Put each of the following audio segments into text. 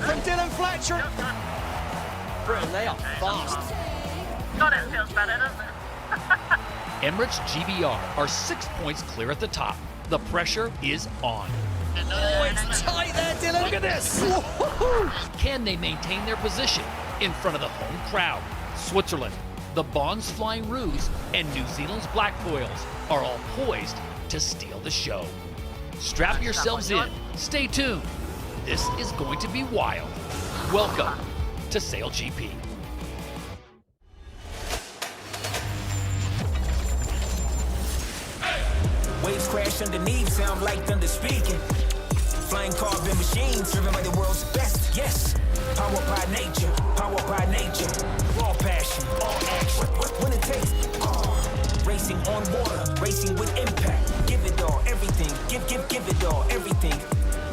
from Dylan Fletcher. Britain, they are fast. God, it feels better, doesn't it? Emirates GBR are 6 points clear at the top. The pressure is on. Oh, it's tight there, Dylan. Look at this. Can they maintain their position in front of the home crowd? Switzerland, the Bond's Flying Roos, and New Zealand's Black Foils are all poised to steal the show. Strap yourselves in. Stay tuned. This is going to be wild. Welcome to SailGP. Waves crash underneath, sound like thunder speaking. Flying carbon machines, driven by the world's best, yes. Powered by nature, raw passion, all action. When it takes, racing on water, racing with impact. Give it all, everything, give it all, everything.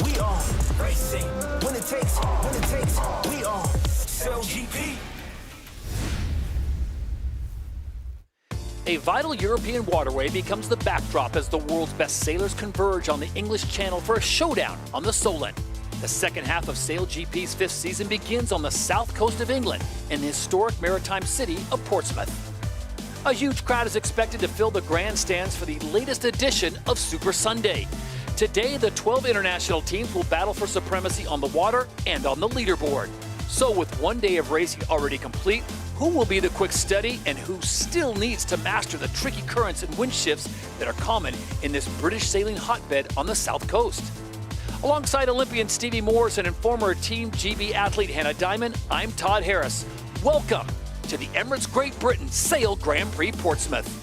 We are racing. When it takes, we are SailGP. A vital European waterway becomes the backdrop as the world's best sailors converge on the English Channel for a showdown on the Solent. The second half of SailGP's 5th season begins on the south coast of England in the historic maritime city of Portsmouth. A huge crowd is expected to fill the grandstands for the latest edition of Super Sunday. Today, the 12 international teams will battle for supremacy on the water and on the leaderboard. So with one day of racing already complete, who will be the quick study and who still needs to master the tricky currents and wind shifts that are common in this British sailing hotbed on the south coast? Alongside Olympian Stevie Morrison and former Team GB athlete Hannah Diamond, I'm Todd Harris. Welcome to the Emirates Great Britain Sail Grand Prix Portsmouth.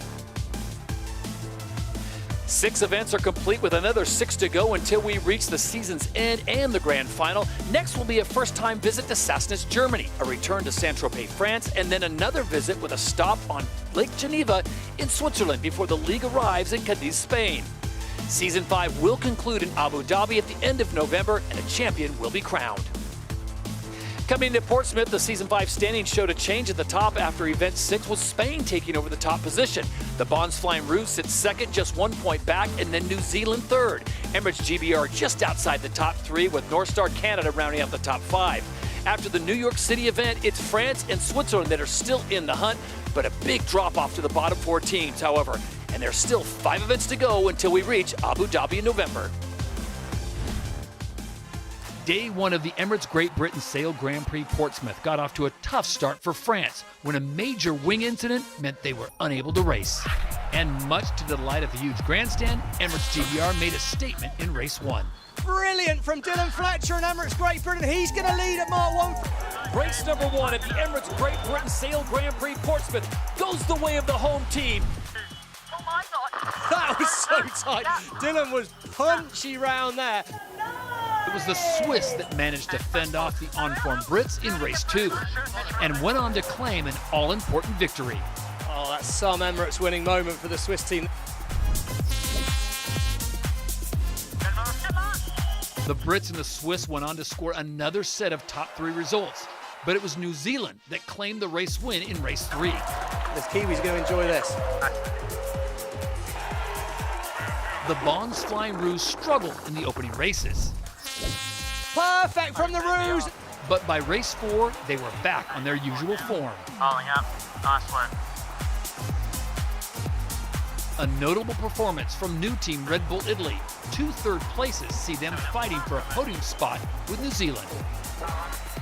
6 events are complete with another 6 to go until we reach the season's end and the grand final. Next will be a first-time visit to Sassnitz, Germany, a return to Saint-Tropez, France, and then another visit with a stop on Lake Geneva in Switzerland before the league arrives in Cadiz, Spain. Season 5 will conclude in Abu Dhabi at the end of November, and a champion will be crowned. Coming to Portsmouth, the Season 5 standings showed a change at the top after Event 6 with Spain taking over the top position. The Bond's Flying Roos sits second, just 1 point back, and then New Zealand third. Emirates GBR just outside the top 3 with North Star Canada rounding out the top 5. After the New York City event, it's France and Switzerland that are still in the hunt, but a big drop off to the bottom 4 teams, however. And there's still 5 events to go until we reach Abu Dhabi in November. Day 1 of the Emirates Great Britain Sail Grand Prix Portsmouth got off to a tough start for France when a major wing incident meant they were unable to race. And much to the delight of the huge grandstand, Emirates GBR made a statement in race 1. Brilliant from Dylan Fletcher and Emirates Great Britain. He's going to lead at mile 1. Race number 1 at the Emirates Great Britain Sail Grand Prix Portsmouth goes the way of the home team. Oh my God. That was so tight. Dylan was punchy round there. It was the Swiss that managed to fend off the on-form Brits in race 2 and went on to claim an all-important victory. Oh, that's some Emirates winning moment for the Swiss team. The Brits and the Swiss went on to score another set of top 3 results, but it was New Zealand that claimed the race win in race 3. This Kiwi's going to enjoy this. The Bond's Flying Roos struggled in the opening races. Perfect from the Roos. But by race 4, they were back on their usual form. Following up. Nice one. A notable performance from new team Red Bull Italy. 2 third places see them fighting for a podium spot with New Zealand.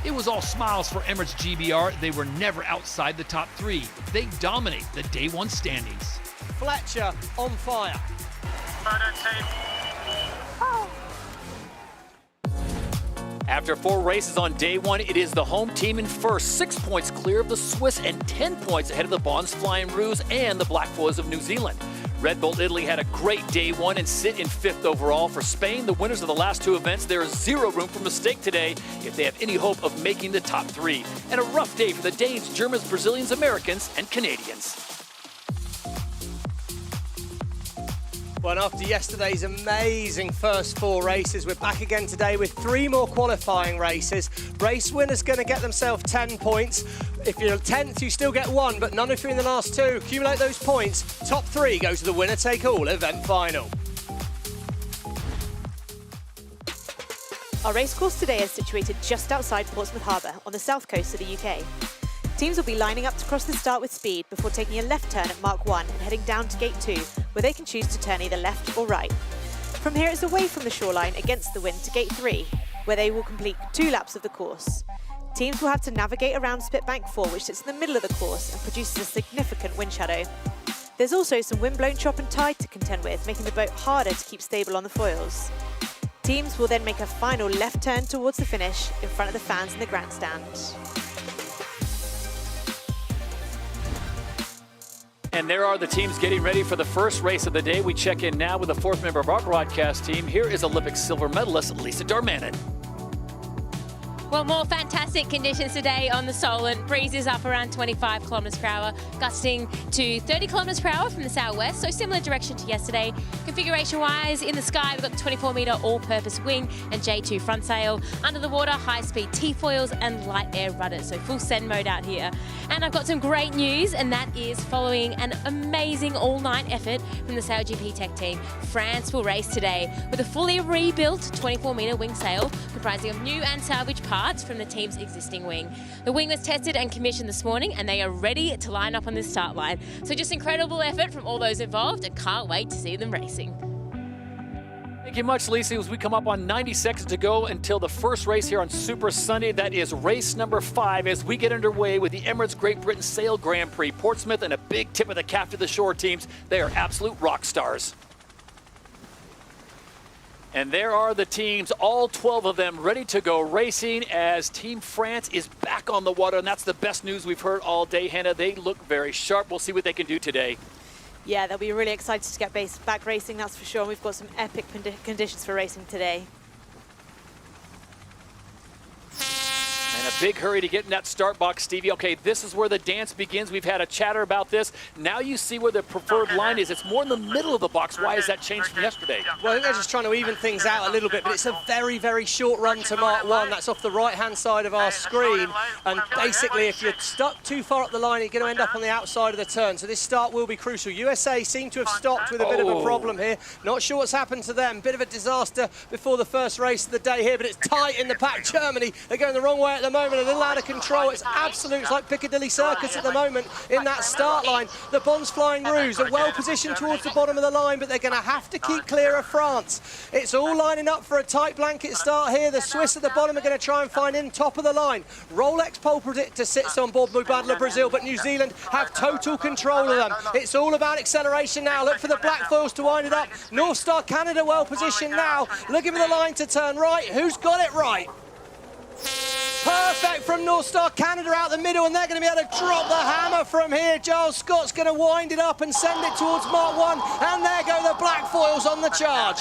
It was all smiles for Emirates GBR. They were never outside the top 3. They dominate the Day 1 standings. Fletcher on fire. Photo team. After 4 races on Day 1, it is the home team in first, 6 points clear of the Swiss and 10 points ahead of the Bond's Flying Roos and the Black Foils of New Zealand. Red Bull Italy had a great Day 1 and sit in 5th overall. For Spain, the winners of the last 2 events, there is 0 room for mistake today if they have any hope of making the top 3. And a rough day for the Danes, Germans, Brazilians, Americans, and Canadians. Well, and after yesterday's amazing first 4 races, we're back again today with 3 more qualifying races. Race winners going to get themselves 10 points. If you're 10th, you still get 1, but none if you're in the last 2. Accumulate those points. Top 3 go to the winner-take-all event final. Our racecourse today is situated just outside Portsmouth Harbour on the south coast of the UK. Teams will be lining up to cross the start with speed before taking a left turn at Mark 1 and heading down to Gate 2, where they can choose to turn either left or right. From here it's away from the shoreline against the wind to Gate 3, where they will complete 2 laps of the course. Teams will have to navigate around Spitbank 4, which sits in the middle of the course and produces a significant wind shadow. There's also some wind-blown chop and tide to contend with, making the boat harder to keep stable on the foils. Teams will then make a final left turn towards the finish in front of the fans in the grandstand. And there are the teams getting ready for the first race of the day. We check in now with the 4th member of our broadcast team. Here is Olympic silver medalist Lisa Darmanin. Well, more fantastic conditions today on the Solent. Breeze is up around 25 kilometres per hour, gusting to 30 kilometres per hour from the southwest, so similar direction to yesterday. Configuration-wise, in the sky, we've got the 24-metre all-purpose wing and J2 front sail. Under the water, high-speed T-foils and light air rudders, so full send mode out here. And I've got some great news, and that is following an amazing all-night effort from the SailGP tech team. France will race today with a fully rebuilt 24-metre wing sail comprising of new and salvage parts from the team's existing wing. The wing was tested and commissioned this morning, and they are ready to line up on this start line. So just incredible effort from all those involved, and can't wait to see them racing. Thank you much, Lisa. As we come up on 90 seconds to go until the first race here on Super Sunday, that is race number 5 as we get underway with the Emirates Great Britain Sail Grand Prix. Portsmouth, and a big tip of the cap to the shore teams. They are absolute rock stars. And there are the teams, all 12 of them ready to go racing as Team France is back on the water, and that's the best news we've heard all day, Hannah. They look very sharp. We'll see what they can do today. Yeah, they'll be really excited to get back racing, that's for sure. We've got some epic conditions for racing today. And a big hurry to get in that start box, Stevie. Okay, this is where the dance begins. We've had a chatter about this. Now you see where the preferred line is. It's more in the middle of the box. Why has that changed from yesterday? Well, I think they're just trying to even things out a little bit, but it's a very, very short run to Mark 1. That's off the right-hand side of our screen. And basically, if you're stuck too far up the line, you're going to end up on the outside of the turn. So this start will be crucial. USA seem to have stopped with a bit of a problem here. Not sure what's happened to them. Bit of a disaster before the first race of the day here, but it's tight in the pack. Germany, they're going the wrong way at the moment, a little out of control. It's absolute, it's like Piccadilly Circus at the moment in that start line. The Bonds Flying Rouge are well positioned towards the bottom of the line, but they're going to have to keep clear of France. It's all lining up for a tight blanket start here. The Swiss at the bottom are going to try and find in top of the line. Rolex pole predictor sits on board Mubadala Brazil, but New Zealand have total control of them. It's all about acceleration now. Look for the black foils to wind it up. North Star Canada well positioned now. Looking for the line to turn right. Who's got it right? Perfect from North Star Canada out the middle, and they're going to be able to drop the hammer from here. Giles Scott's going to wind it up and send it towards Mark 1, and there go the black foils on the charge.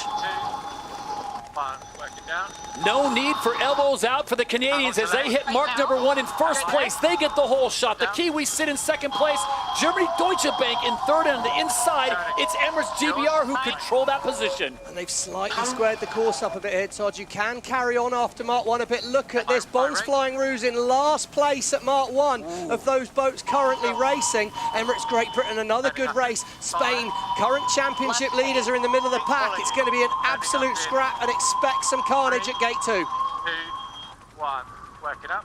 No need for elbows out for the Canadians as they hit mark number 1 in first place. They get the whole shot. The Kiwis sit in second place. Germany Deutsche Bank in third, and on the inside, it's Emirates GBR who control that position. And they've slightly squared the course up a bit here, Todd. You can carry on after Mark 1 a bit. Look at this. Bonds Flying Rouge in last place at Mark 1 of those boats currently racing. Emirates Great Britain, another good race. Spain, current championship leaders, are in the middle of the pack. It's going to be an absolute scrap, and expect some carnage at Gate 2. 2, 1, work it up.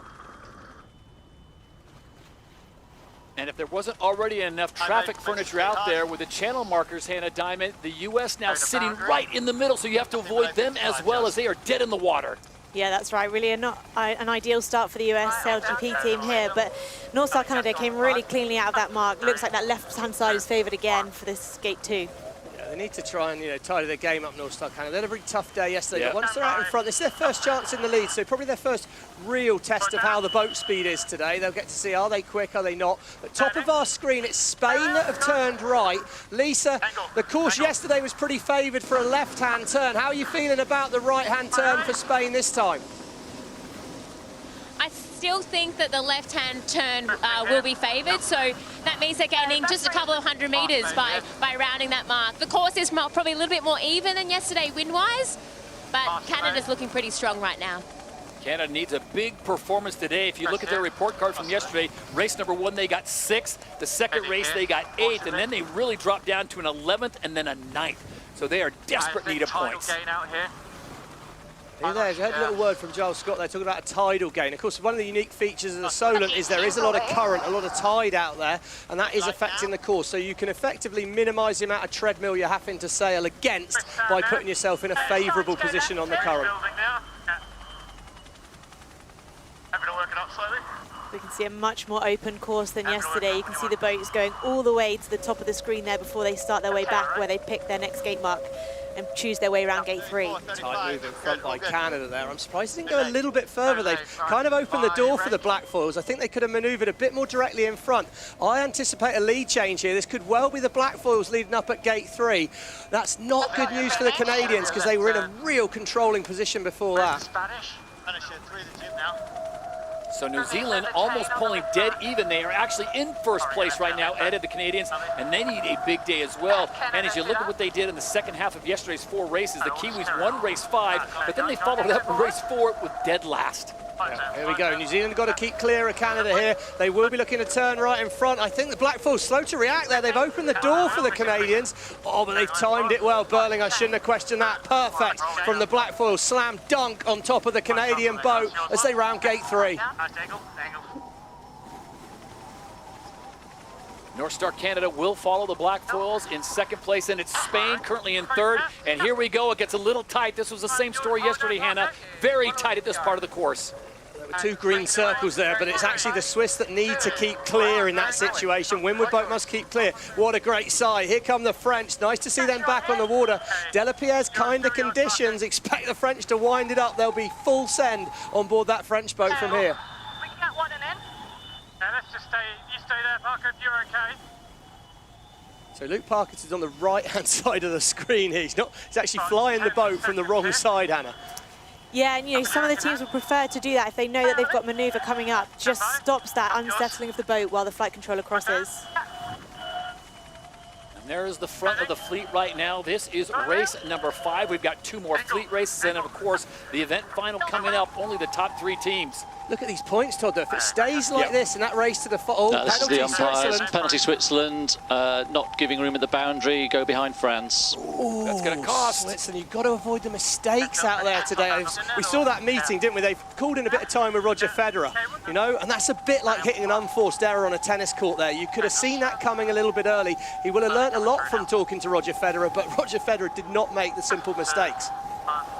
And if there wasn't already enough traffic furniture out there with the channel markers, Hannah Diamond, the U.S. now sitting right in the middle, so you have to avoid them as well, as they are dead in the water. Yeah, that's right. Really an ideal start for the US SailGP team here, but North Star Canada came really cleanly out of that mark. Looks like that left-hand side is favoured again for this Gate 2. They need to try and, tidy their game up, North Star Canada. They had a very tough day yesterday, but once they're out in front, this is their first chance in the lead, so probably their first real test of how the boat speed is today. They'll get to see, are they quick, are they not? At top of our screen, it's Spain that have turned right. Lisa, the course yesterday was pretty favoured for a left-hand turn. How are you feeling about the right-hand turn for Spain this time? I still think that the left-hand turn will be favoured, so that means they're gaining just a couple of 100 metres by rounding that mark. The course is probably a little bit more even than yesterday wind-wise, but Canada's looking pretty strong right now. Canada needs a big performance today. If you look at their report card from yesterday, race number 1, they got 6th. The second race, they got 8th, and then they really dropped down to an 11th and then a 9th. So they are desperate need of points. There's a little word from Giles Scott there talking about a tidal gain. Of course, one of the unique features of the Solent is there is a lot of current, a lot of tide out there, and that is affecting the course. So you can effectively minimise the amount of treadmill you're having to sail against by putting yourself in a favourable position on the current. Happy to work it up slightly. We can see a much more open course than yesterday. You can see the boats going all the way to the top of the screen there before they start their way back, where they pick their next gate mark and choose their way around gate 3. Tight move in front by Canada there. I'm surprised they didn't go a little bit further. They've kind of opened the door for the black foils. I think they could have manoeuvred a bit more directly in front. I anticipate a lead change here. This could well be the black foils leading up at gate 3. That's not good news for the Canadians because they were in a real controlling position before that. Spanish. Finishing through the gym now. So New Zealand almost pulling dead even. They are actually in first place right now ahead of the Canadians, and they need a big day as well. And as you look at what they did in the second half of yesterday's 4 races, the Kiwis won race 5, but then they followed up in race 4 with dead last. Yeah, here we go. New Zealand got to keep clear of Canada here. They will be looking to turn right in front. I think the black foil's slow to react there. They've opened the door for the Canadians. Oh, but they've timed it well. Burling, I shouldn't have questioned that. Perfect from the black foil. Slam dunk on top of the Canadian boat as they round gate 3. North Star Canada will follow the black foils in second place, and it's Spain currently in third. And here we go. It gets a little tight. This was the same story yesterday, Hannah. Very tight at this part of the course. There were 2 green circles there, but it's actually the Swiss that need to keep clear in that situation. Windward boat must keep clear. What a great sight. Here come the French. Nice to see them back on the water. Delapierre's kind of conditions. Expect the French to wind it up. There'll be full send on board that French boat from here. We can get one in. Yeah, let's just stay. You stay there, Parker, if you're okay. So Luke Parkinson is on the right-hand side of the screen here. He's actually flying the boat from the wrong side, Hannah. Yeah, and you know, some of the teams would prefer to do that if they know that they've got manoeuvre coming up. Just stops that unsettling of the boat while the flight controller crosses. And there is the front of the fleet right now. This is race number 5. We've got 2 more fleet races, and of course, the event final coming up. Only the top 3 teams. Look at these points, Todd. If it stays like this in that race to the this is the umpires. Switzerland. Penalty Switzerland, not giving room at the boundary, go behind France. Ooh, that's going to cost. Switzerland, you've got to avoid the mistakes out there today. We saw that meeting, didn't we? They've called in a bit of time with Roger Federer, you know, and that's a bit like hitting an unforced error on a tennis court there. You could have seen that coming a little bit early. He will have learnt a lot from talking to Roger Federer, but Roger Federer did not make the simple mistakes.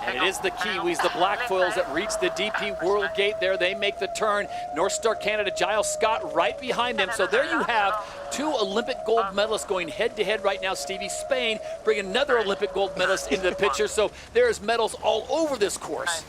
And it is the Kiwis, the black foils, that reach the DP World Gate there. They make the turn. North Star Canada, Giles Scott right behind them. So there you have 2 Olympic gold medalists going head-to-head right now. Stevie, Spain bring another Olympic gold medalist into the picture. So there's medals all over this course.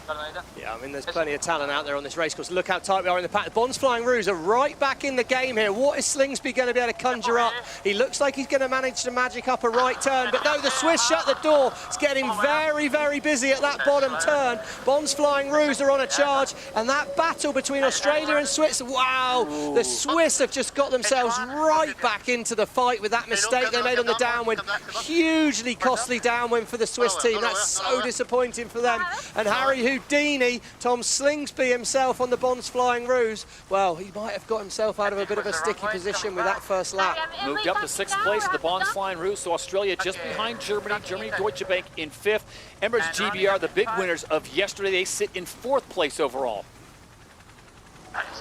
Yeah, I mean, there's plenty of talent out there on this race course. Look how tight we are in the pack. The Bonds Flying Rouge are right back in the game here. What is Slingsby going to be able to conjure up? He looks like he's going to manage to magic up a right turn, but no, the Swiss shut the door. It's getting very, very busy at that bottom turn. Bonds Flying Rouge are on a charge, and that battle between Australia and Switzerland, wow, the Swiss have just got themselves right back into the fight with that mistake they made on the downwind. Hugely costly downwind for the Swiss team. That's so disappointing for them. And Harry Houdini, Tom Slingsby himself on the Bonds Flying Rouge, well, he might have got himself out of a bit of a sticky position with that first lap. Moved up to 6th place at the Bonds Flying Rouge, so Australia just behind Germany. Germany, Deutsche Bank in 5th. Emirates GBR, the big winners of yesterday, they sit in 4th place overall.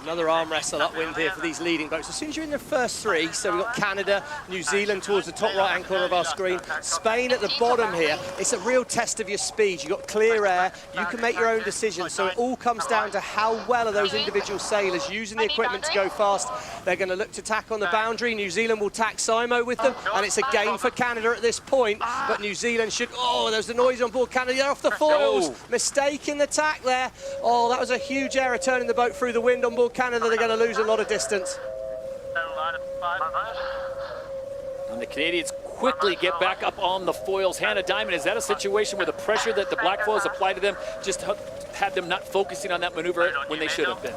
Another arm wrestle upwind here for these leading boats. As soon as you're in the first 3, so we've got Canada, New Zealand towards the top right-hand corner of our screen, Spain at the bottom here. It's a real test of your speed. You've got clear air, you can make your own decisions, so it all comes down to how well are those individual sailors using the equipment to go fast. They're going to look to tack on the boundary. New Zealand will tack Simo with them, and it's a gain for Canada at this point, but New Zealand should, oh, there's the noise on board Canada. They're off the foils. Mistake in the tack there. Oh, that was a huge error turning the boat through the wind on board Canada. They're going to lose a lot of distance. And the Canadians quickly get back up on the foils. Hannah Diamond, is that a situation where the pressure that the black foils apply to them just had them not focusing on that maneuver when they should have been?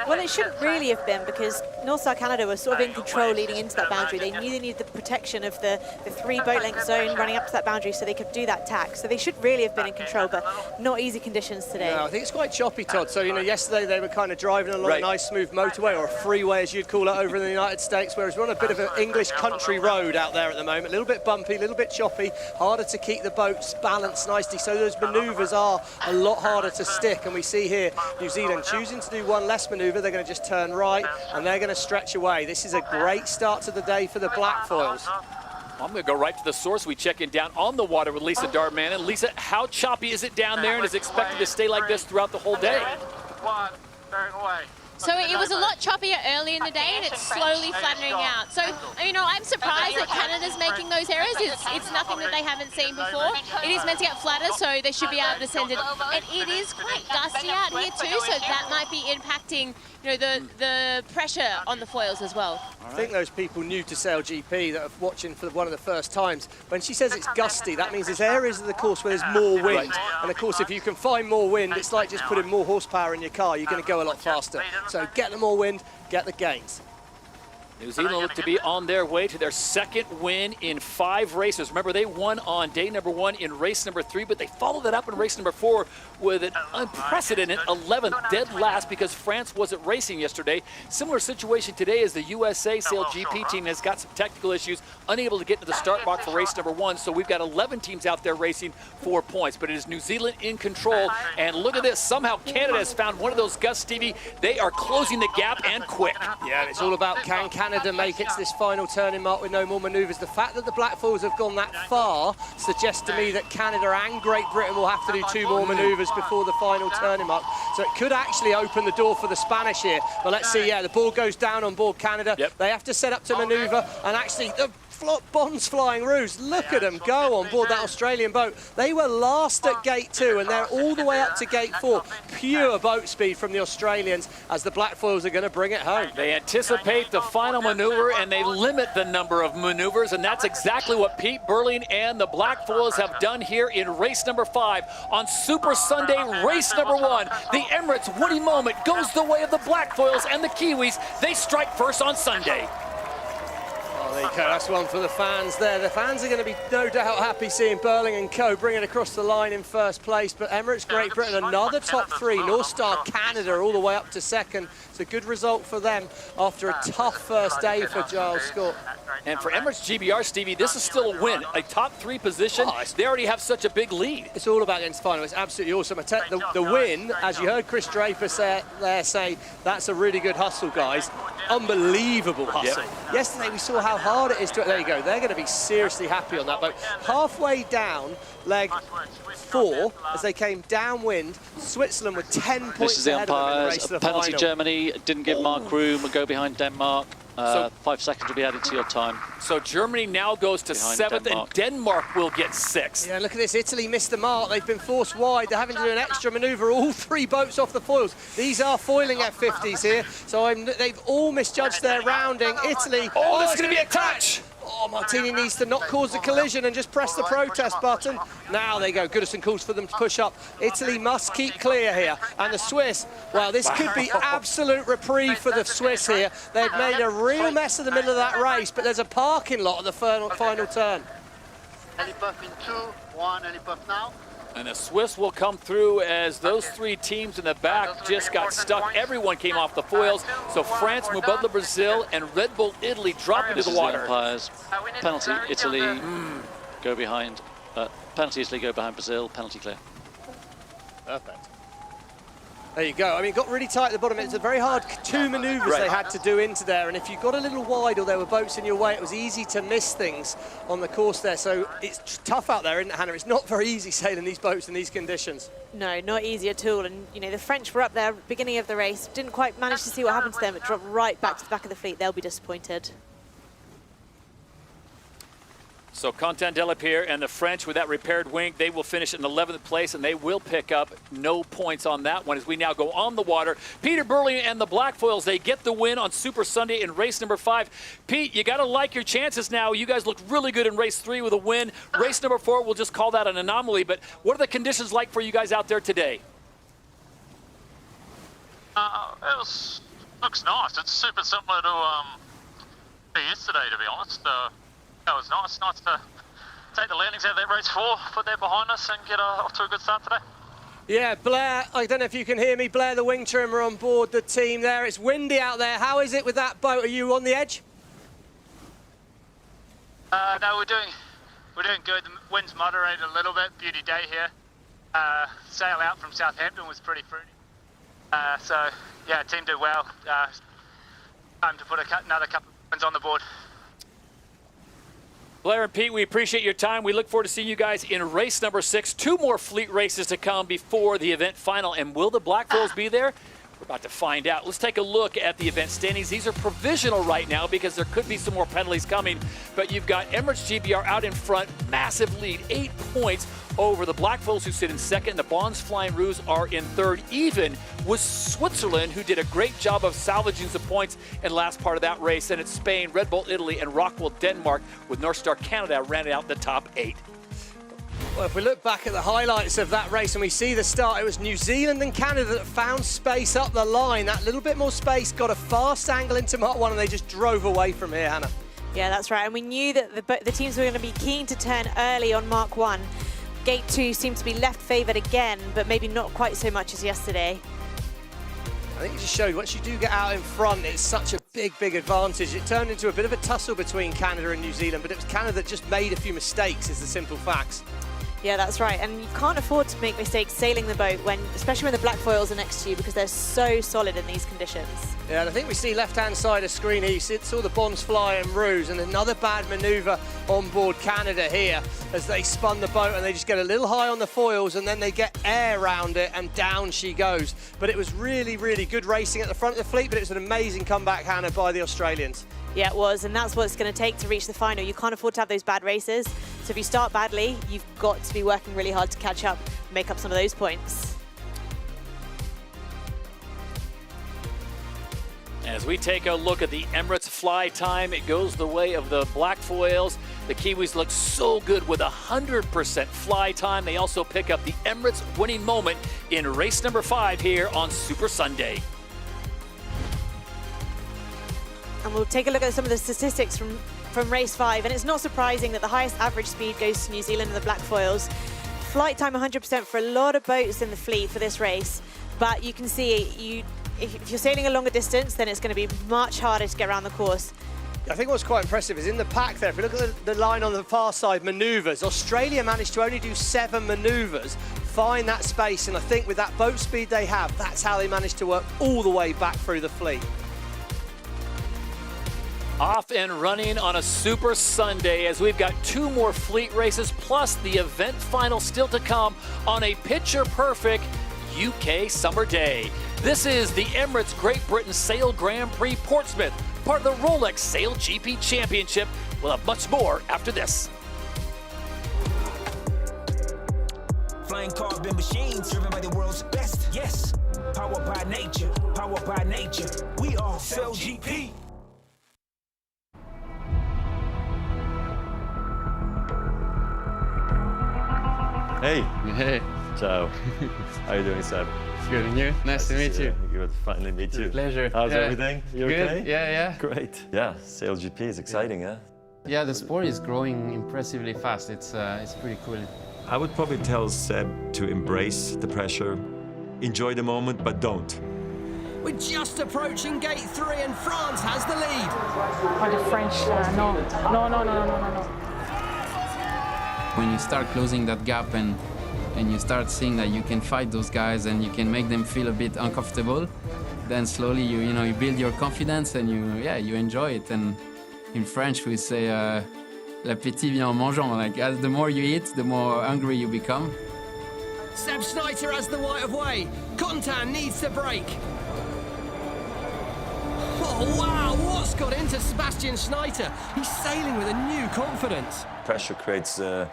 Well, it shouldn't really have been, because North Star Canada was sort of in control leading into that boundary. They knew they needed the protection of the 3 boat length zone running up to that boundary so they could do that tack. So they should really have been in control, but not easy conditions today. No, I think it's quite choppy, Todd. So, you know, yesterday they were kind of driving along a nice smooth motorway, or a freeway as you'd call it over in the United States, whereas we're on a bit of an English country road out there at the moment. A little bit bumpy, a little bit choppy, harder to keep the boats balanced nicely. So those manoeuvres are a lot harder to stick. And we see here New Zealand choosing to do one less manoeuvre. They're going to just turn right and they're going to stretch away. This is a great start to the day for the black foils. I'm going to go right to the source. We check in down on the water with Lisa Darman. And Lisa, how choppy is it down there, and is it expected to stay like this throughout the whole day? So it was a lot choppier early in the day, and it's slowly flattening out. So, you know, I'm surprised that Canada's making those errors. It's nothing that they haven't seen before. It is meant to get flatter, so they should be able to send it. And it is quite gusty out here too, so that might be impacting, you know, the pressure on the foils as well. I think those people new to SailGP that are watching for one of the first times, when she says it's gusty, that means there's areas of the course where there's more wind. And of course, if you can find more wind, it's like just putting more horsepower in your car. You're going to go a lot faster. So get the more wind, get the gains. New Zealand look to be on their way to their second win in 5 races. Remember, they won on day number 1 in race number 3, but they followed that up in race number 4 with an unprecedented 11th, dead last, because France wasn't racing yesterday. Similar situation today as the USA SailGP team has got some technical issues, unable to get to the start block for race number 1. So we've got 11 teams out there racing for points, but it is New Zealand in control. And look at this, somehow Canada has found one of those gusts, Stevie. They are closing the gap, and quick. Yeah, and it's all about can Canada make it to this final turning mark with no more manoeuvres. The fact that the black foils have gone that far suggests to me that Canada and Great Britain will have to do 2 more manoeuvres before the final turning mark. So it could actually open the door for the Spanish here. But let's see, yeah, the ball goes down on board Canada. They have to set up to manoeuvre, and actually the Bond's Flying Roos, look at them go on board that Australian boat. They were last at gate 2 and they're all the way up to gate 4. Pure boat speed from the Australians as the black foils are going to bring it home. They anticipate the final maneuver and they limit the number of maneuvers, and that's exactly what Pete Burling and the black foils have done here in race number 5 on Super Sunday, race number 1. The Emirates Woody moment goes the way of the black foils and the Kiwis. They strike first on Sunday. There you go, that's one for the fans there. The fans are going to be no doubt happy seeing Burling and co bring it across the line in first place, but Emirates Great Britain, another top 3, North Star Canada all the way up to second. It's a good result for them after a tough first day for Giles Scott. And for Emirates GBR, Stevie, this is still a win. A top 3 position, they already have such a big lead. It's all about getting to final. It's absolutely awesome. The win, as you heard Chris Draper say, that's a really good hustle, guys. Unbelievable hustle. Yesterday we saw how hard it is to, there you go, they're going to be seriously happy on that boat. Halfway down leg 4, as they came downwind, Switzerland were 10 points This is the ahead of them in the race umpires. to the Penalty final. Germany, didn't give Mark room, go behind Denmark. 5 seconds will be added to your time. So Germany now goes to Behind 7th, Denmark. and Denmark will get 6th. Yeah, look at this. Italy missed the mark. They've been forced wide. They're having to do an extra manoeuvre. All 3 boats off the foils. These are foiling F50s here, so they've all misjudged their rounding. Italy. Oh, this is going to be a touch. Oh, Martini needs to not cause a collision and just press the protest button. Now they go. Goodison calls for them to push up. Italy must keep clear here. And the Swiss, well, this could be absolute reprieve for the Swiss here. They've made a real mess of the middle of that race, but there's a parking lot at the final turn. Helipuff in 2, 1 helipuff now. And the Swiss will come through as those 3 teams in the back just got stuck. Everyone came off the foils. So France, Mubadala Brazil, and Red Bull Italy drop into the water. Umpires. Penalty Italy, go behind. Penalty Italy, go behind Brazil. Penalty clear. Perfect. There you go. I mean, it got really tight at the bottom. It's a very hard 2 manoeuvres they had to do into there. And if you got a little wide or there were boats in your way, it was easy to miss things on the course there. So it's tough out there, isn't it, Hannah? It's not very easy sailing these boats in these conditions. No, not easy at all. And, you know, the French were up there beginning of the race, didn't quite manage to see what happened to them. It dropped right back to the back of the fleet. They'll be disappointed. So Quentin Delapierre and the French with that repaired wing, they will finish in 11th place, and they will pick up no points on that one as we now go on the water. Peter Burling and the Black Foils, they get the win on Super Sunday in race number 5. Pete, you got to like your chances now. You guys looked really good in race 3 with a win. Race number 4, we'll just call that an anomaly, but what are the conditions like for you guys out there today? It was Looks nice. It's super similar to yesterday, to be honest. That was nice. Nice to take the learnings out of that race 4, put that behind us, and get off to a good start today. Yeah, Blair, I don't know if you can hear me. Blair, the wing trimmer on board the team there. It's windy out there. How is it with that boat? Are you on the edge? No, we're doing good. The wind's moderated a little bit. Beauty day here. Sail out from Southampton was pretty fruity. So, yeah, team did well. Time to put another couple of wins on the board. Blair and Pete, we appreciate your time. We look forward to seeing you guys in race number 6. 2 more fleet races to come before the event final. And will the Blackfoils be there? We're about to find out. Let's take a look at the event standings. These are provisional right now because there could be some more penalties coming. But you've got Emirates GBR out in front, massive lead, 8 points over the Blackfoils, who sit in second. The Bonds Flying Roos are in third, even with Switzerland, who did a great job of salvaging some points in the last part of that race. And it's Spain, Red Bull Italy, and Rockwell Denmark, with North Star Canada rounding out the top 8. Well, if we look back at the highlights of that race and we see the start, it was New Zealand and Canada that found space up the line. That little bit more space, got a fast angle into Mark 1, and they just drove away from here, Hannah. Yeah, that's right. And we knew that the teams were going to be keen to turn early on Mark 1. Gate 2 seemed to be left favoured again, but maybe not quite so much as yesterday. I think it just showed once you do get out in front, it's such a big advantage. It turned into a bit of a tussle between Canada and New Zealand, but it was Canada that just made a few mistakes, is the simple facts. Yeah, that's right. And you can't afford to make mistakes sailing the boat, especially when the Blackfoils are next to you, because they're so solid in these conditions. Yeah, and I think we see left-hand side of screen here. You saw the Bonds Flying Roos, and another bad manoeuvre on board Canada here as they spun the boat, and they just get a little high on the foils, and then they get air around it, and down she goes. But it was really good racing at the front of the fleet, but it was an amazing comeback, Hannah, by the Australians. Yeah, it was, and that's what it's going to take to reach the final. You can't afford to have those bad races. So if you start badly, you've got to be working really hard to catch up, make up some of those points. As we take a look at the Emirates fly time, it goes the way of the Blackfoils. The Kiwis look so good with 100% fly time. They also pick up the Emirates winning moment in race number 5 here on Super Sunday. And we'll take a look at some of the statistics from race 5. And it's not surprising that the highest average speed goes to New Zealand and the Blackfoils. Flight time 100% for a lot of boats in the fleet for this race. But you can see, if you're sailing a longer distance, then it's going to be much harder to get around the course. I think what's quite impressive is in the pack there, if you look at the line on the far side, manoeuvres, Australia managed to only do 7 manoeuvres, find that space, and I think with that boat speed they have, that's how they managed to work all the way back through the fleet. Off and running on a Super Sunday as we've got 2 more fleet races plus the event final still to come on a picture-perfect UK summer day. This is the Emirates Great Britain Sail Grand Prix Portsmouth, part of the Rolex SailGP Championship. We'll have much more after this. Flying carbon machines driven by the world's best. Yes, powered by nature, we are SailGP. Hey. Hey. Ciao. How are you doing, Seb? Good, and you? Nice to meet you. Good, finally meet you. Pleasure. How's everything? You Good. okay? Yeah. Great. Yeah, SailGP is exciting, huh? Yeah, the sport is growing impressively fast. It's pretty cool. I would probably tell Seb to embrace the pressure, enjoy the moment, but don't. We're just approaching gate 3 and France has the lead. For the French, no. When you start closing that gap and you start seeing that you can fight those guys and you can make them feel a bit uncomfortable, then slowly you build your confidence and you enjoy it. And in French we say l'appétit vient en mangeant. Like the more you eat, the more hungry you become. Seb Snyder has the white of way. Contan needs to break. Oh wow, what's got into Sebastian Schneider? He's sailing with a new confidence. Pressure creates, good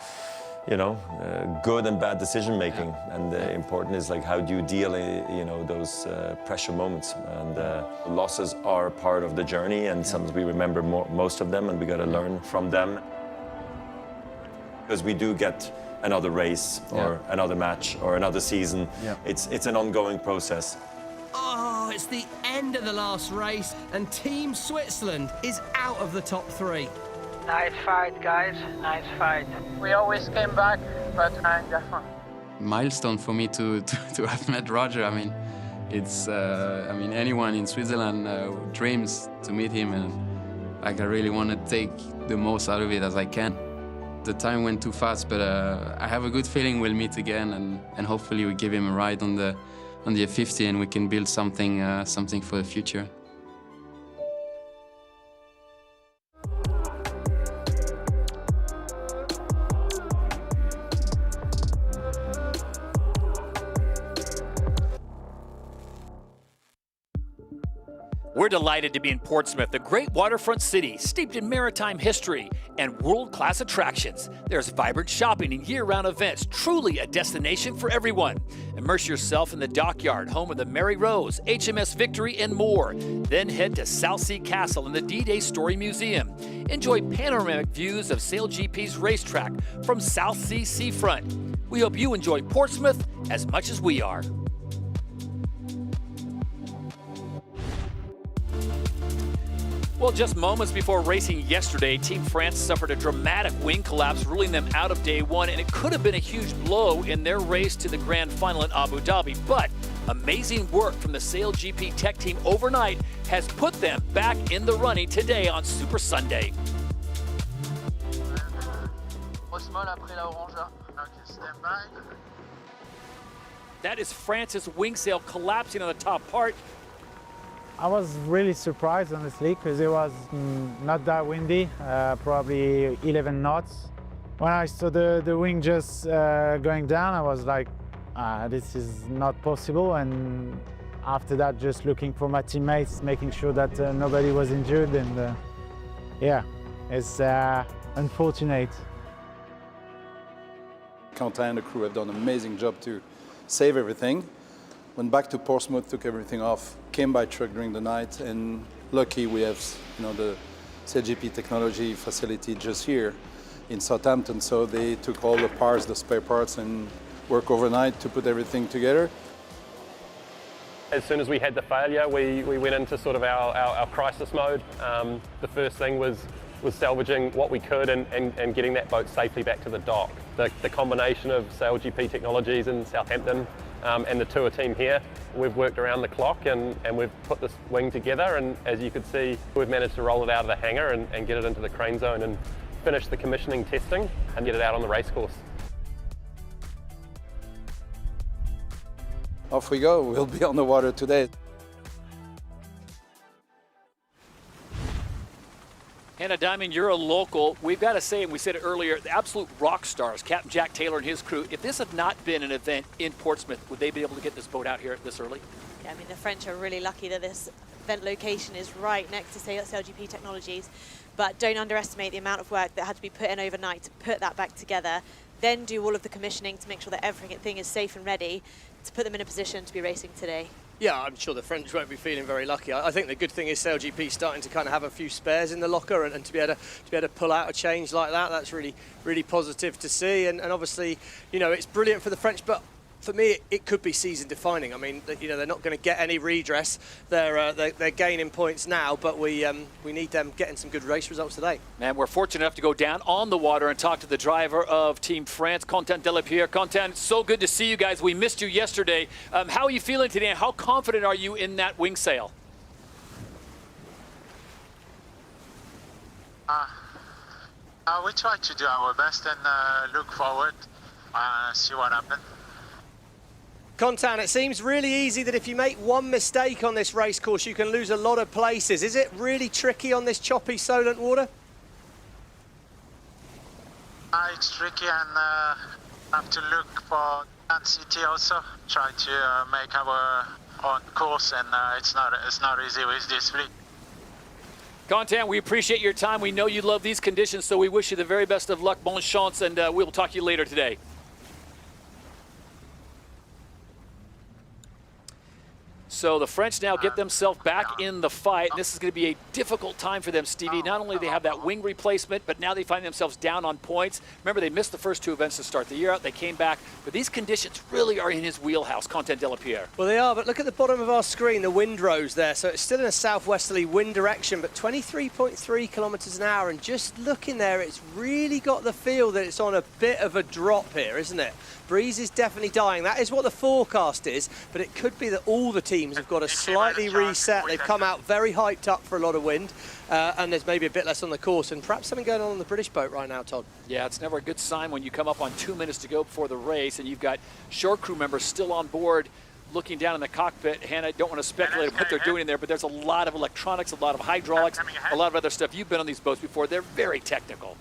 and bad decision making, and important is like how do you deal, those pressure moments. And losses are part of the journey, and sometimes we remember most of them, and we got to learn from them. Because we do get another race or another match or another season. Yeah. It's an ongoing process. Oh, Oh, it's the end of the last race, and Team Switzerland is out of the top 3. Nice fight, guys. Nice fight. We always came back, but Milestone for me to have met Roger. I mean, it's anyone in Switzerland dreams to meet him, and like I really want to take the most out of it as I can. The time went too fast, but I have a good feeling we'll meet again, and hopefully we give him a ride on the F50 and we can build something for the future. We're delighted to be in Portsmouth, a great waterfront city steeped in maritime history and world-class attractions. There's vibrant shopping and year-round events, truly a destination for everyone. Immerse yourself in the dockyard, home of the Mary Rose, HMS Victory, and more. Then head to Southsea Castle and the D-Day Story Museum. Enjoy panoramic views of SailGP's racetrack from Southsea Seafront. We hope you enjoy Portsmouth as much as we are. Well, just moments before racing yesterday, Team France suffered a dramatic wing collapse, ruling them out of day one, and it could have been a huge blow in their race to the grand final in Abu Dhabi. But amazing work from the SailGP tech team overnight has put them back in the running today on Super Sunday. That is France's wing sail collapsing on the top part. I was really surprised, honestly, because it was not that windy, probably 11 knots. When I saw the wing just going down, I was like, this is not possible. And after that, just looking for my teammates, making sure that nobody was injured. And yeah, it's unfortunate. Quentin and the crew have done an amazing job to save everything. Went back to Portsmouth, took everything off, came by truck during the night, and lucky we have the SailGP technology facility just here in Southampton, so they took all the parts, the spare parts, and worked overnight to put everything together. As soon as we had the failure, we went into sort of our crisis mode. The first thing was salvaging what we could and getting that boat safely back to the dock. The combination of SailGP Technologies in Southampton and the tour team here, we've worked around the clock and we've put this wing together, and as you could see, we've managed to roll it out of the hangar and get it into the crane zone and finish the commissioning testing and get it out on the race course. Off we go, we'll be on the water today. Hannah Diamond, you're a local. We've got to say, and we said it earlier, the absolute rock stars, Captain Jack Taylor and his crew. If this had not been an event in Portsmouth, would they be able to get this boat out here this early? Yeah, I mean, the French are really lucky that this event location is right next to SailGP Technologies, but don't underestimate the amount of work that had to be put in overnight to put that back together, then do all of the commissioning to make sure that everything is safe and ready to put them in a position to be racing today. Yeah, I'm sure the French won't be feeling very lucky. I think the good thing is SailGP starting to kind of have a few spares in the locker, and to be able to pull out a change like that, that's really positive to see. And obviously, it's brilliant for the French, but for me, it could be season defining. I mean, they're not going to get any redress. They're gaining points now, but we need them getting some good race results today. Man, we're fortunate enough to go down on the water and talk to the driver of Team France, Quentin Delapierre. Quentin, it's so good to see you guys. We missed you yesterday. How are you feeling today, and how confident are you in that wing sail? We try to do our best and look forward, see what happens. Quentin, it seems really easy that if you make one mistake on this race course, you can lose a lot of places. Is it really tricky on this choppy Solent water? It's tricky, and have to look for density also. Try to make our own course, and it's not easy with this fleet. Quentin, we appreciate your time. We know you love these conditions, so we wish you the very best of luck, bon chance, and we'll talk to you later today. So the French now get themselves back in the fight. This is going to be a difficult time for them, Stevie. Not only do they have that wing replacement, but now they find themselves down on points. Remember, they missed the first 2 events to start the year out. They came back, but these conditions really are in his wheelhouse, Quentin Delapierre. Well, they are, but look at the bottom of our screen, the windrows there. So it's still in a southwesterly wind direction, but 23.3 kilometres an hour. And just looking there, it's really got the feel that it's on a bit of a drop here, isn't it? Breeze is definitely dying. That is what the forecast is, but it could be that all the teams have got to slightly reset. They've come out very hyped up for a lot of wind, and there's maybe a bit less on the course, and perhaps something going on the British boat right now, Todd. Yeah, it's never a good sign when you come up on 2 minutes to go before the race, and you've got shore crew members still on board looking down in the cockpit. Hannah, I don't want to speculate what they're doing in there, but there's a lot of electronics, a lot of hydraulics, a lot of other stuff. You've been on these boats before. They're very technical.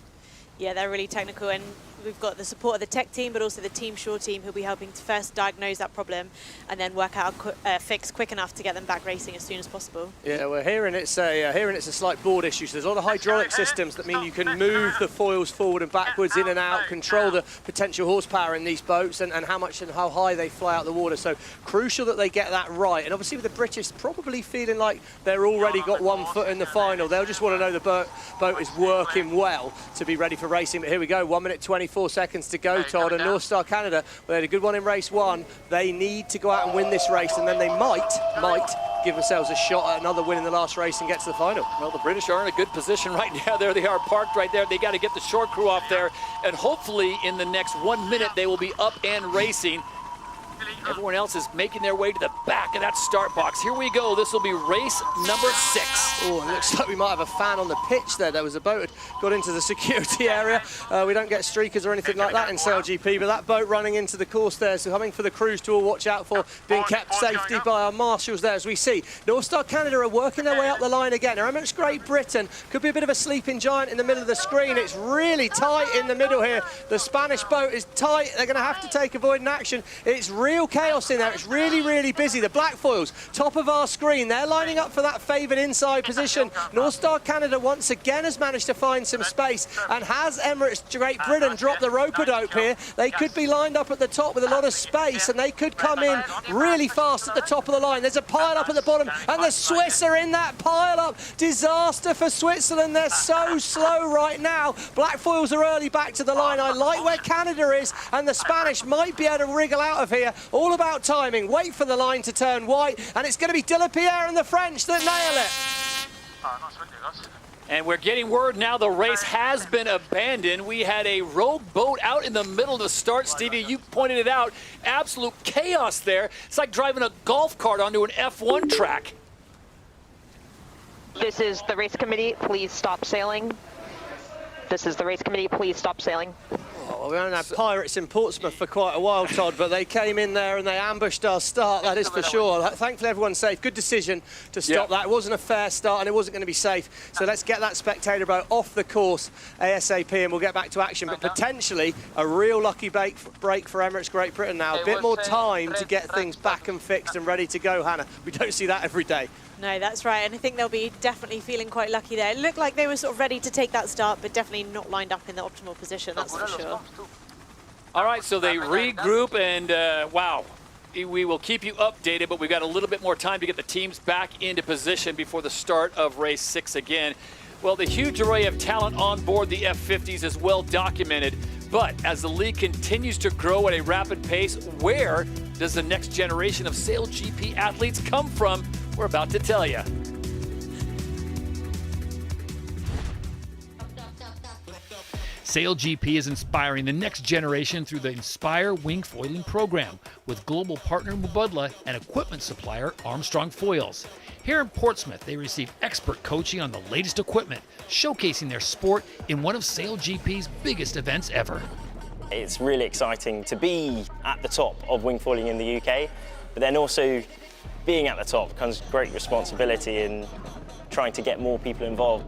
Yeah, they're really technical, and we've got the support of the tech team, but also the team shore team who'll be helping to first diagnose that problem and then work out a fix quick enough to get them back racing as soon as possible. Yeah, we're hearing it's a slight board issue. So there's a lot of hydraulic systems that mean you can move the foils forward and backwards, in and out, control the potential horsepower in these boats and how much and how high they fly out the water. So crucial that they get that right. And obviously with the British probably feeling like they're already got 1 foot in the final, they'll just want to know the boat is working well to be ready for racing. But here we go, 1 minute 24 seconds to go, Todd. And North Star Canada, they had a good one in race 1. They need to go out and win this race, and then they might give themselves a shot at another win in the last race and get to the final. Well, the British are in a good position right now. There they are, parked right there. They got to get the shore crew off there, and hopefully in the next 1 minute they will be up and racing. Everyone else is making their way to the back of that start box. Here we go. This will be race number 6. Oh, it looks like we might have a fan on the pitch there. There was a boat that got into the security area. We don't get streakers or anything like that in SailGP, but that boat running into the course there, so coming for the crews to all watch out for, being kept safety by our marshals there as we see. North Star Canada are working their way up the line again. Emirates Great Britain could be a bit of a sleeping giant in the middle of the screen. It's really tight in the middle here. The Spanish boat is tight. They're going to have to take avoidant action. It's real chaos in there. It's really, really busy. The black foils, top of our screen, they're lining up for that favoured inside position. North Star Canada once again has managed to find some space, and has Emirates Great Britain dropped the rope-a-dope here, they could be lined up at the top with a lot of space, and they could come in really fast at the top of the line. There's a pile-up at the bottom, and the Swiss are in that pile-up. Disaster for Switzerland. They're so slow right now. Black foils are early back to the line. I like where Canada is, and the Spanish might be able to wriggle out of here. All about timing. Wait for the line to turn white, and it's going to be Delapierre and the French that nail it. And we're getting word now the race has been abandoned. We had a rogue boat out in the middle to start. Stevie, you pointed it out. Absolute chaos there. It's like driving a golf cart onto an F1 track. This is the race committee. Please stop sailing. This is the race committee. Please stop sailing. Oh, we haven't had pirates in Portsmouth for quite a while, Todd, but they came in there and they ambushed our start, that is for sure. Thankfully, everyone's safe. Good decision to stop that. It wasn't a fair start and it wasn't going to be safe. So let's get that spectator boat off the course ASAP and we'll get back to action. But potentially a real lucky break for Emirates Great Britain now. A bit more time to get things back and fixed and ready to go, Hannah. We don't see that every day. No, that's right, and I think they'll be definitely feeling quite lucky there. It looked like they were sort of ready to take that start, but definitely not lined up in the optimal position, that's for sure. All right, so they regroup, and wow, we will keep you updated, but we've got a little bit more time to get the teams back into position before the start of race 6 again. Well, the huge array of talent on board the F50s is well documented, but as the league continues to grow at a rapid pace, where does the next generation of SailGP athletes come from? We're about to tell you. SailGP is inspiring the next generation through the Inspire Wing Foiling program with global partner Mubadala and equipment supplier Armstrong Foils. Here in Portsmouth, they receive expert coaching on the latest equipment, showcasing their sport in one of SailGP's biggest events ever. It's really exciting to be at the top of wing foiling in the UK, but then also being at the top comes great responsibility in trying to get more people involved.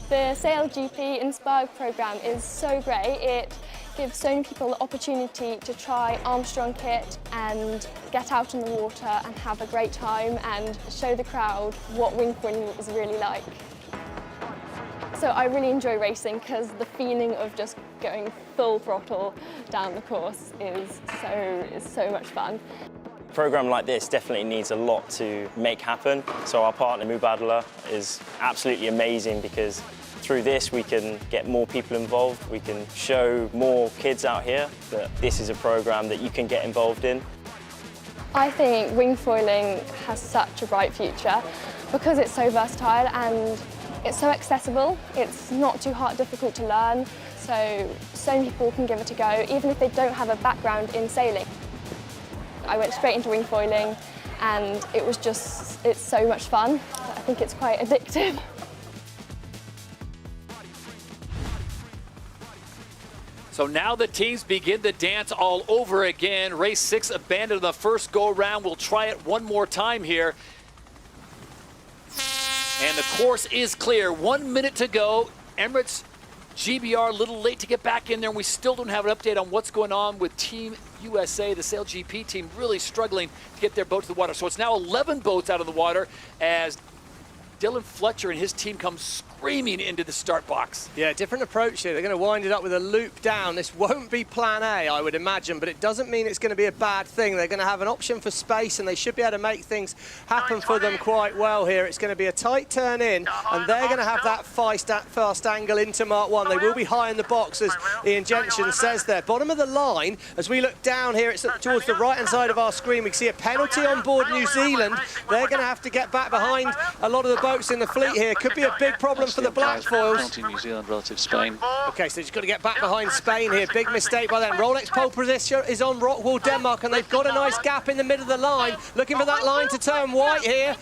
The SailGP Inspire program is so great. It gives so many people the opportunity to try Armstrong kit and get out in the water and have a great time and show the crowd what wing foiling is really like. So I really enjoy racing because the feeling of just going full throttle down the course is so much fun. program like this definitely needs a lot to make happen. So our partner Mubadala is absolutely amazing because through this we can get more people involved. We can show more kids out here that this is a program that you can get involved in. I think wing foiling has such a bright future because it's so versatile and it's so accessible. It's not too difficult to learn, so many people can give it a go, even if they don't have a background in sailing. I went straight into wing foiling and it's so much fun. I think it's quite addictive. So now the teams begin the dance all over again. Race 6 abandoned the first go-around. We'll try it one more time here. And the course is clear. 1 minute to go. Emirates GBR a little late to get back in there, and we still don't have an update on what's going on with Team USA, the SailGP team, really struggling to get their boat to the water. So it's now 11 boats out of the water as Dylan Fletcher and his team come screaming into the start box. Yeah, different approach here. They're going to wind it up with a loop down. This won't be plan A, I would imagine, but it doesn't mean it's going to be a bad thing. They're going to have an option for space, and they should be able to make things happen for them quite well here. It's going to be a tight turn in, and they're going to have that fast angle into Mark 1. They will be high in the box, as Ian Jensen says there. Bottom of the line, as we look down here, it's towards the right-hand side of our screen. We can see a penalty on board New Zealand. They're going to have to get back behind a lot of the boats in the fleet here. Could be a big problem for the black foils. Penalty New Zealand relative Spain. Okay, so they've just got to get back behind Spain here. Big mistake by them. Rolex pole position is on Rockwall, Denmark, and they've got a nice gap in the middle of the line. Looking for that line to turn white here.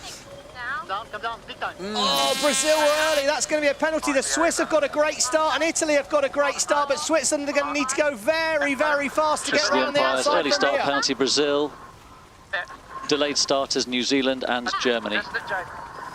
Oh, Brazil were early. That's going to be a penalty. The Swiss have got a great start, and Italy have got a great start, but Switzerland are going to need to go very, very fast to get around the outside. Early start penalty, Brazil. Delayed starters, New Zealand and Germany.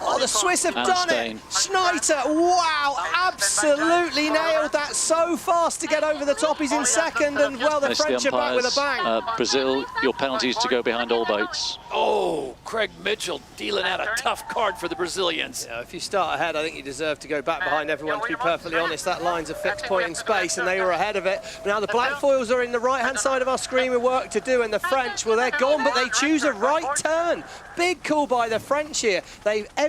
Oh, the Swiss have done it. Schneider, wow, absolutely nailed that so fast to get over the top. He's in second, and well, the French are back with a bang. Brazil, your penalty is to go behind all boats. Oh, Craig Mitchell dealing out a tough card for the Brazilians. Yeah, if you start ahead, I think you deserve to go back behind everyone, to be perfectly honest. That line's a fixed point in space, and they were ahead of it. But now the black foils are in the right-hand side of our screen with work to do, and the French, well, they're gone, but they choose a right turn. Big call by the French here.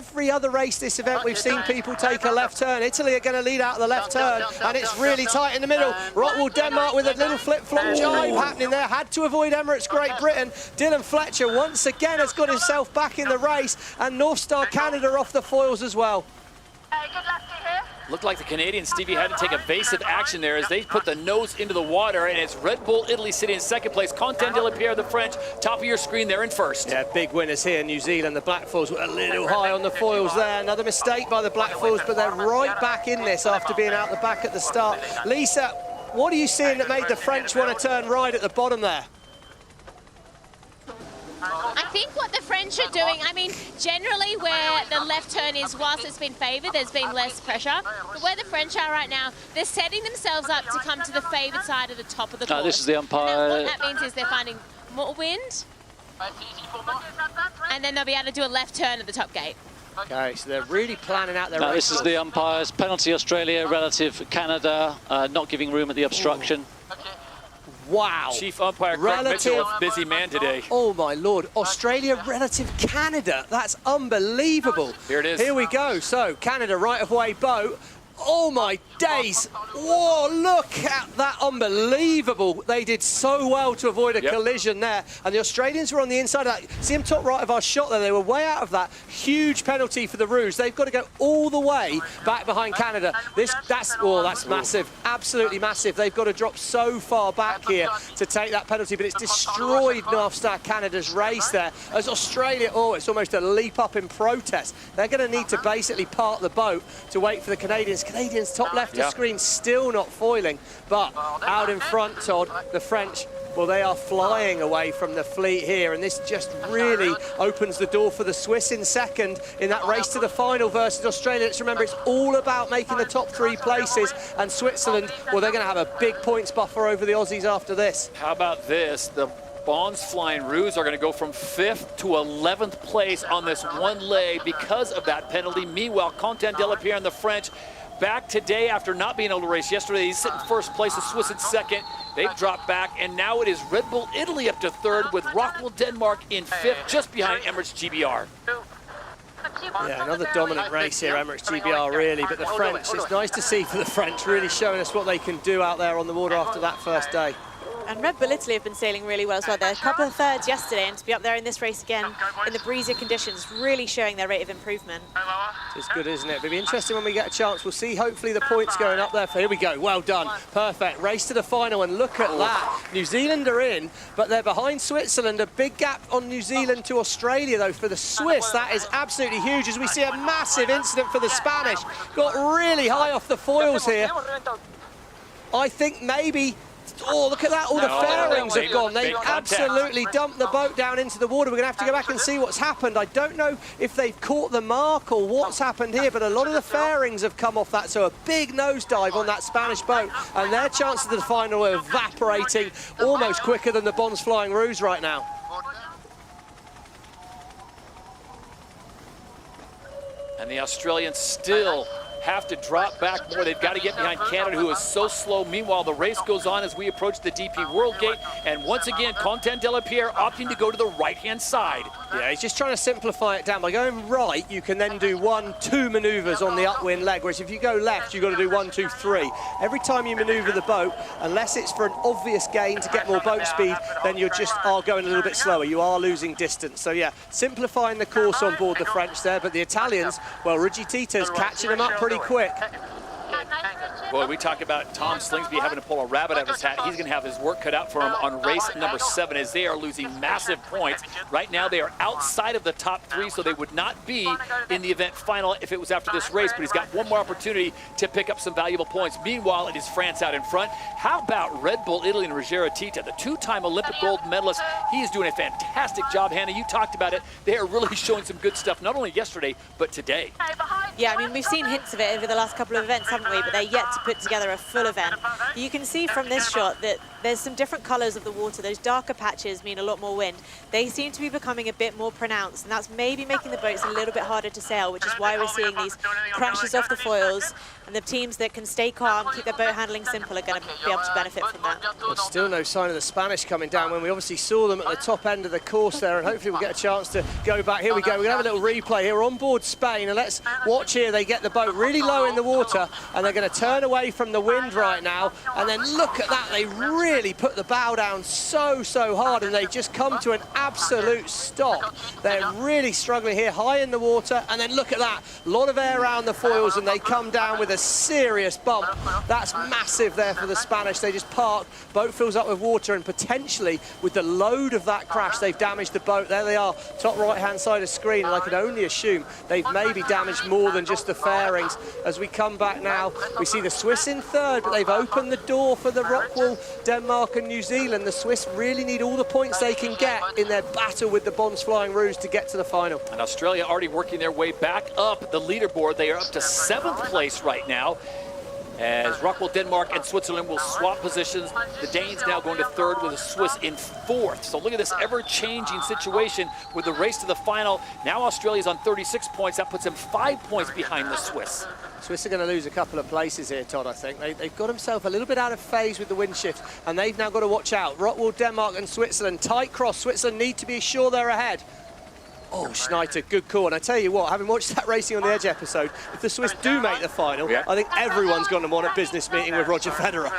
Every other race this event, we've seen people take a left turn. Italy are going to lead out the left turn, and it's really tight in the middle. Rockwall, Denmark with a little flip-flop jibe happening there. Had to avoid Emirates, Great Britain. Dylan Fletcher once again has got himself back in the race, and North Star Canada off the foils as well. Looked like the Canadians, Stevie, had to take evasive action there as they put the nose into the water, and it's Red Bull Italy sitting in second place. Content de la Pierre, the French, top of your screen, they're in first. Yeah, big winners here. New Zealand, the black foils were a little high on the foils there. Another mistake by the black foils, but they're right back in this after being out the back at the start. Lisa, what are you seeing that made the French want to turn right at the bottom there? I think what the French are doing, I mean, generally where the left turn is, whilst it's been favoured, there's been less pressure. But where the French are right now, they're setting themselves up to come to the favoured side of the top of the course. This is the umpire. What that means is they're finding more wind, and then they'll be able to do a left turn at the top gate. Okay, so they're really planning out their race. This is the umpires. Penalty Australia relative Canada, not giving room at the obstruction. Wow. Chief umpire Craig Mitchell, a busy man today. Oh my Lord, Australia relative Canada. That's unbelievable. Here it is. Here we go. So Canada right of way boat. Oh my days. Whoa, look at that, unbelievable. They did so well to avoid a collision there. And the Australians were on the inside of that. See them top right of our shot there. They were way out of that. Huge penalty for the Rouge. They've got to go all the way back behind Canada. That's massive. Absolutely massive. They've got to drop so far back here to take that penalty, but it's destroyed North Star Canada's race there. As Australia, it's almost a leap up in protest. They're going to need to basically park the boat to wait for the Canadians. Canadians top left of screen still not foiling, but out in front, Todd, the French, well, they are flying away from the fleet here, and this just really opens the door for the Swiss in second in that race to the final versus Australia. Let's remember, it's all about making the top 3 places, and Switzerland, well, they're going to have a big points buffer over the Aussies after this. How about this? The Bonds Flying Rouge are going to go from 5th to 11th place on this one leg because of that penalty. Meanwhile, Content de la Pierre and the French back today after not being able to race yesterday. He's sitting first place, the Swiss in second. They've dropped back, and now it is Red Bull Italy up to third with Rockwell Denmark in fifth, just behind Emirates GBR. Yeah, another dominant race here, Emirates GBR, really, but the French, it's nice to see for the French really showing us what they can do out there on the water after that first day. And Red Bull Italy have been sailing really well as well. They're a couple of thirds yesterday, and to be up there in this race again in the breezier conditions, really showing their rate of improvement. It's good, isn't it? It'll be interesting when we get a chance. We'll see, hopefully, the points going up there. Here we go. Well done. Perfect. Race to the final, and look at that. New Zealand are in, but they're behind Switzerland. A big gap on New Zealand to Australia, though, for the Swiss. That is absolutely huge, as we see a massive incident for the Spanish. Got really high off the foils here. I think maybe... Oh, look at that, all the fairings have gone. They absolutely dumped the boat down into the water. We're going to have to go back and see what's happened. I don't know if they've caught the mark or what's happened here, but a lot of the fairings have come off that, so a big nosedive on that Spanish boat, and their chances of the final are evaporating almost quicker than the Bond's Flying Rouge right now. And the Australians still have to drop back more. They've got to get behind Canada, who is so slow. Meanwhile, the race goes on as we approach the DP World Gate, and once again, Quentin Delapierre opting to go to the right-hand side. Yeah, he's just trying to simplify it down. By going right, you can then do 1-2 manoeuvres on the upwind leg, whereas if you go left, you've got to do 1-2-3. Every time you manoeuvre the boat, unless it's for an obvious gain to get more boat speed, then you just are going a little bit slower. You are losing distance. So yeah, simplifying the course on board the French there, but the Italians, well, Rigitita's catching them up pretty quick. Boy, we talk about Tom Slingsby having to pull a rabbit out of his hat. He's going to have his work cut out for him on race number 7 as they are losing massive points. Right now, they are outside of the top 3, so they would not be in the event final if it was after this race, but he's got one more opportunity to pick up some valuable points. Meanwhile, it is France out in front. How about Red Bull Italy and Roger Tita, the 2-time Olympic gold medalist? He is doing a fantastic job, Hannah. You talked about it. They are really showing some good stuff, not only yesterday, but today. Yeah, I mean, we've seen hints of it over the last couple of events, haven't we? But they're yet to put together a full event. You can see from this shot that there's some different colors of the water. Those darker patches mean a lot more wind. They seem to be becoming a bit more pronounced, and that's maybe making the boats a little bit harder to sail, which is why we're seeing these crashes off the foils. And the teams that can stay calm, keep their boat handling simple, are going to be able to benefit from that. There's still no sign of the Spanish coming down when we obviously saw them at the top end of the course there, and hopefully we'll get a chance to go back. Here we go. We're going to have a little replay here on board Spain, and let's watch here. They get the boat really low in the water, and they're going to turn away from the wind right now, and then look at that. They really put the bow down so hard, and they just come to an absolute stop. They're really struggling here, high in the water, and then look at that. A lot of air around the foils, and they come down with a serious bump. That's massive there for the Spanish. They just park, boat fills up with water, and potentially with the load of that crash, they've damaged the boat. There they are, top right-hand side of screen, and I could only assume they've maybe damaged more than just the fairings. As we come back now, we see the Swiss in third, but they've opened the door for the Rockwell, Denmark and New Zealand. The Swiss really need all the points they can get in their battle with the Bond's Flying Rouge to get to the final. And Australia already working their way back up the leaderboard. They are up to 7th place right now, as Rockwell, Denmark, and Switzerland will swap positions. The Danes now going to 3rd with the Swiss in 4th. So look at this ever-changing situation with the race to the final. Now Australia's on 36 points. That puts them 5 points behind the Swiss. Swiss are going to lose a couple of places here, Todd, I think. They've got themselves a little bit out of phase with the wind shift, and they've now got to watch out. Rockwell, Denmark, and Switzerland, tight cross. Switzerland need to be sure they're ahead. Oh, Schneider, good call. And I tell you what, having watched that Racing on the Edge episode, if the Swiss do make the final, I think everyone's going to want a business meeting with Roger Federer.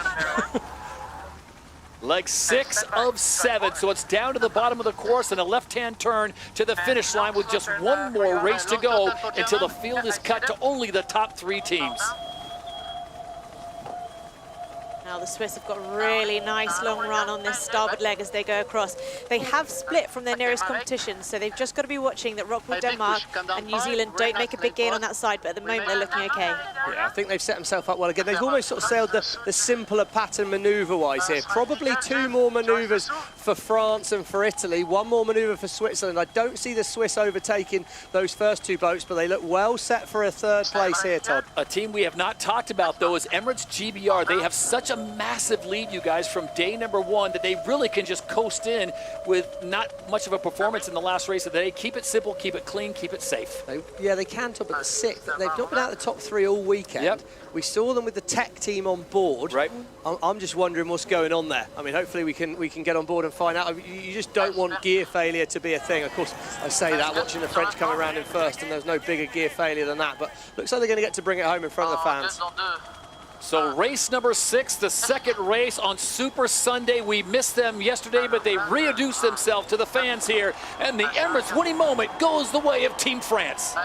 Leg 6 of 7, so it's down to the bottom of the course and a left-hand turn to the finish line with just one more race to go until the field is cut to only the top 3 teams. Now the Swiss have got a really nice long run on this starboard leg as they go across. They have split from their nearest competition, so they've just got to be watching that Rockwell, Denmark and New Zealand don't make a big gain on that side, but at the moment they're looking okay. Yeah, I think they've set themselves up well again. They've almost sort of sailed the simpler pattern manoeuvre-wise here. Probably 2 more manoeuvres for France and for Italy, 1 more manoeuvre for Switzerland. I don't see the Swiss overtaking those first 2 boats, but they look well set for a 3rd place here, Todd. A team we have not talked about, though, is Emirates GBR. They have such a massive lead, you guys, from day number 1 that they really can just coast in with not much of a performance in the last race of the day. Keep it simple, keep it clean, keep it safe. Yeah, they can top at the 6th. They've not been out of the top 3 all weekend. Yep. We saw them with the tech team on board. Right. I'm just wondering what's going on there. I mean, hopefully we can get on board and find out. You just don't want gear failure to be a thing. Of course, I say that watching the French coming around in first, and there's no bigger gear failure than that. But looks like they're going to get to bring it home in front of the fans. So race number 6, the second race on Super Sunday. We missed them yesterday, but they reintroduced themselves to the fans here. And the Emirates winning moment goes the way of Team France.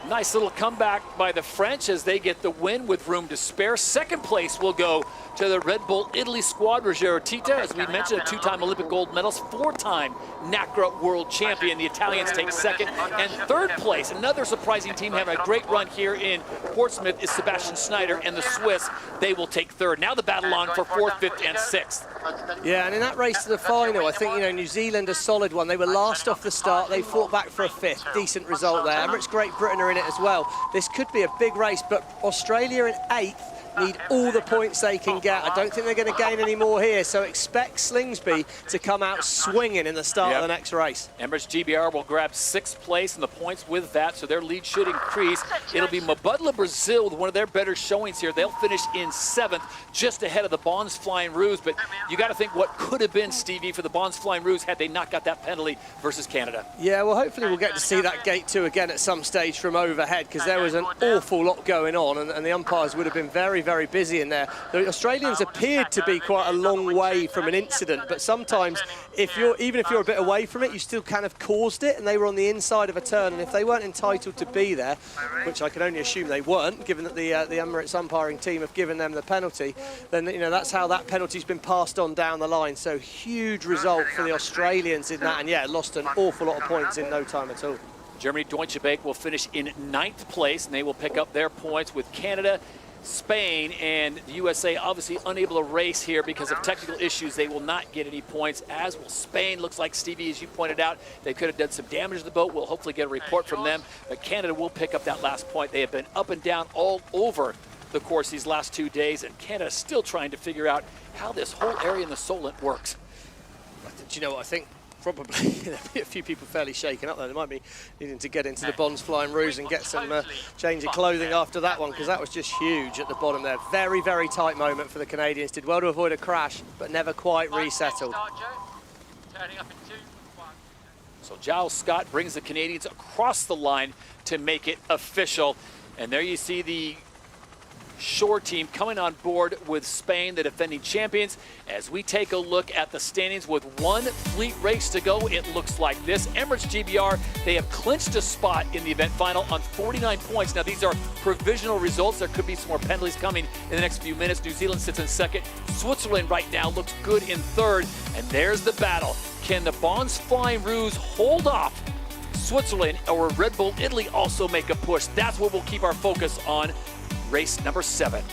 Nice little comeback by the French as they get the win with room to spare. Second place will go to the Red Bull Italy squad. Roger Tita, as we mentioned, a 2-time Olympic gold medalist, 4-time NACRA world champion. The Italians take second. And third place, another surprising team having a great run here in Portsmouth, is Sebastian Schneider and the Swiss. They will take third. Now the battle on for 4th, 5th, and 6th. Yeah, and in that race to the final, I think, New Zealand a solid one. They were last off the start. They fought back for a 5th. Decent result there. Emirates Great Britain are in it as well. This could be a big race, but Australia in 8th need all the points they can get. I don't think they're going to gain any more here, so expect Slingsby to come out swinging in the start of the next race. Emirates GBR will grab 6th place in the points with that, so their lead should increase. It'll be Mubadala Brazil with one of their better showings here. They'll finish in 7th, just ahead of the Bonds Flying Roos, but you got to think what could have been, Stevie, for the Bonds Flying Roos had they not got that penalty versus Canada. Yeah, well, hopefully we'll get to see that gate 2 again at some stage from overhead, because there was an awful lot going on, and the umpires would have been very, very busy in there. The Australians appeared to be quite a long way from an incident, but sometimes even if you're a bit away from it, you still kind of caused it, and they were on the inside of a turn, and if they weren't entitled to be there, which I can only assume they weren't, given that the Emirates umpiring team have given them the penalty, then that's how that penalty's been passed on down the line. So huge result for the Australians in that, and yeah, lost an awful lot of points in no time at all. Germany Deutsche Bank will finish in 9th place, and they will pick up their points with Canada, Spain, and the USA obviously unable to race here because of technical issues. They will not get any points, as will Spain. Looks like, Stevie, as you pointed out, they could have done some damage to the boat. We'll hopefully get a report from them, but Canada will pick up that last point. They have been up and down all over the course these last 2 days, and Canada's still trying to figure out how this whole area in the Solent works. Do you know what I think? Probably there'll be a few people fairly shaken up there. They might be needing to get into the Bonds Flying Roos and get some change of clothing after that one, because that was just huge at the bottom there. Very, very tight moment for the Canadians. Did well to avoid a crash, but never quite resettled. So Giles Scott brings the Canadians across the line to make it official. And there you see the shore team coming on board with Spain, the defending champions. As we take a look at the standings with one fleet race to go, it looks like this. Emirates GBR, they have clinched a spot in the event final on 49 points. Now, these are provisional results. There could be some more penalties coming in the next few minutes. New Zealand sits in 2nd. Switzerland right now looks good in 3rd. And there's the battle. Can the Bonds Flying Roos hold off Switzerland, or Red Bull Italy also make a push? That's what we'll keep our focus on. Race number 7.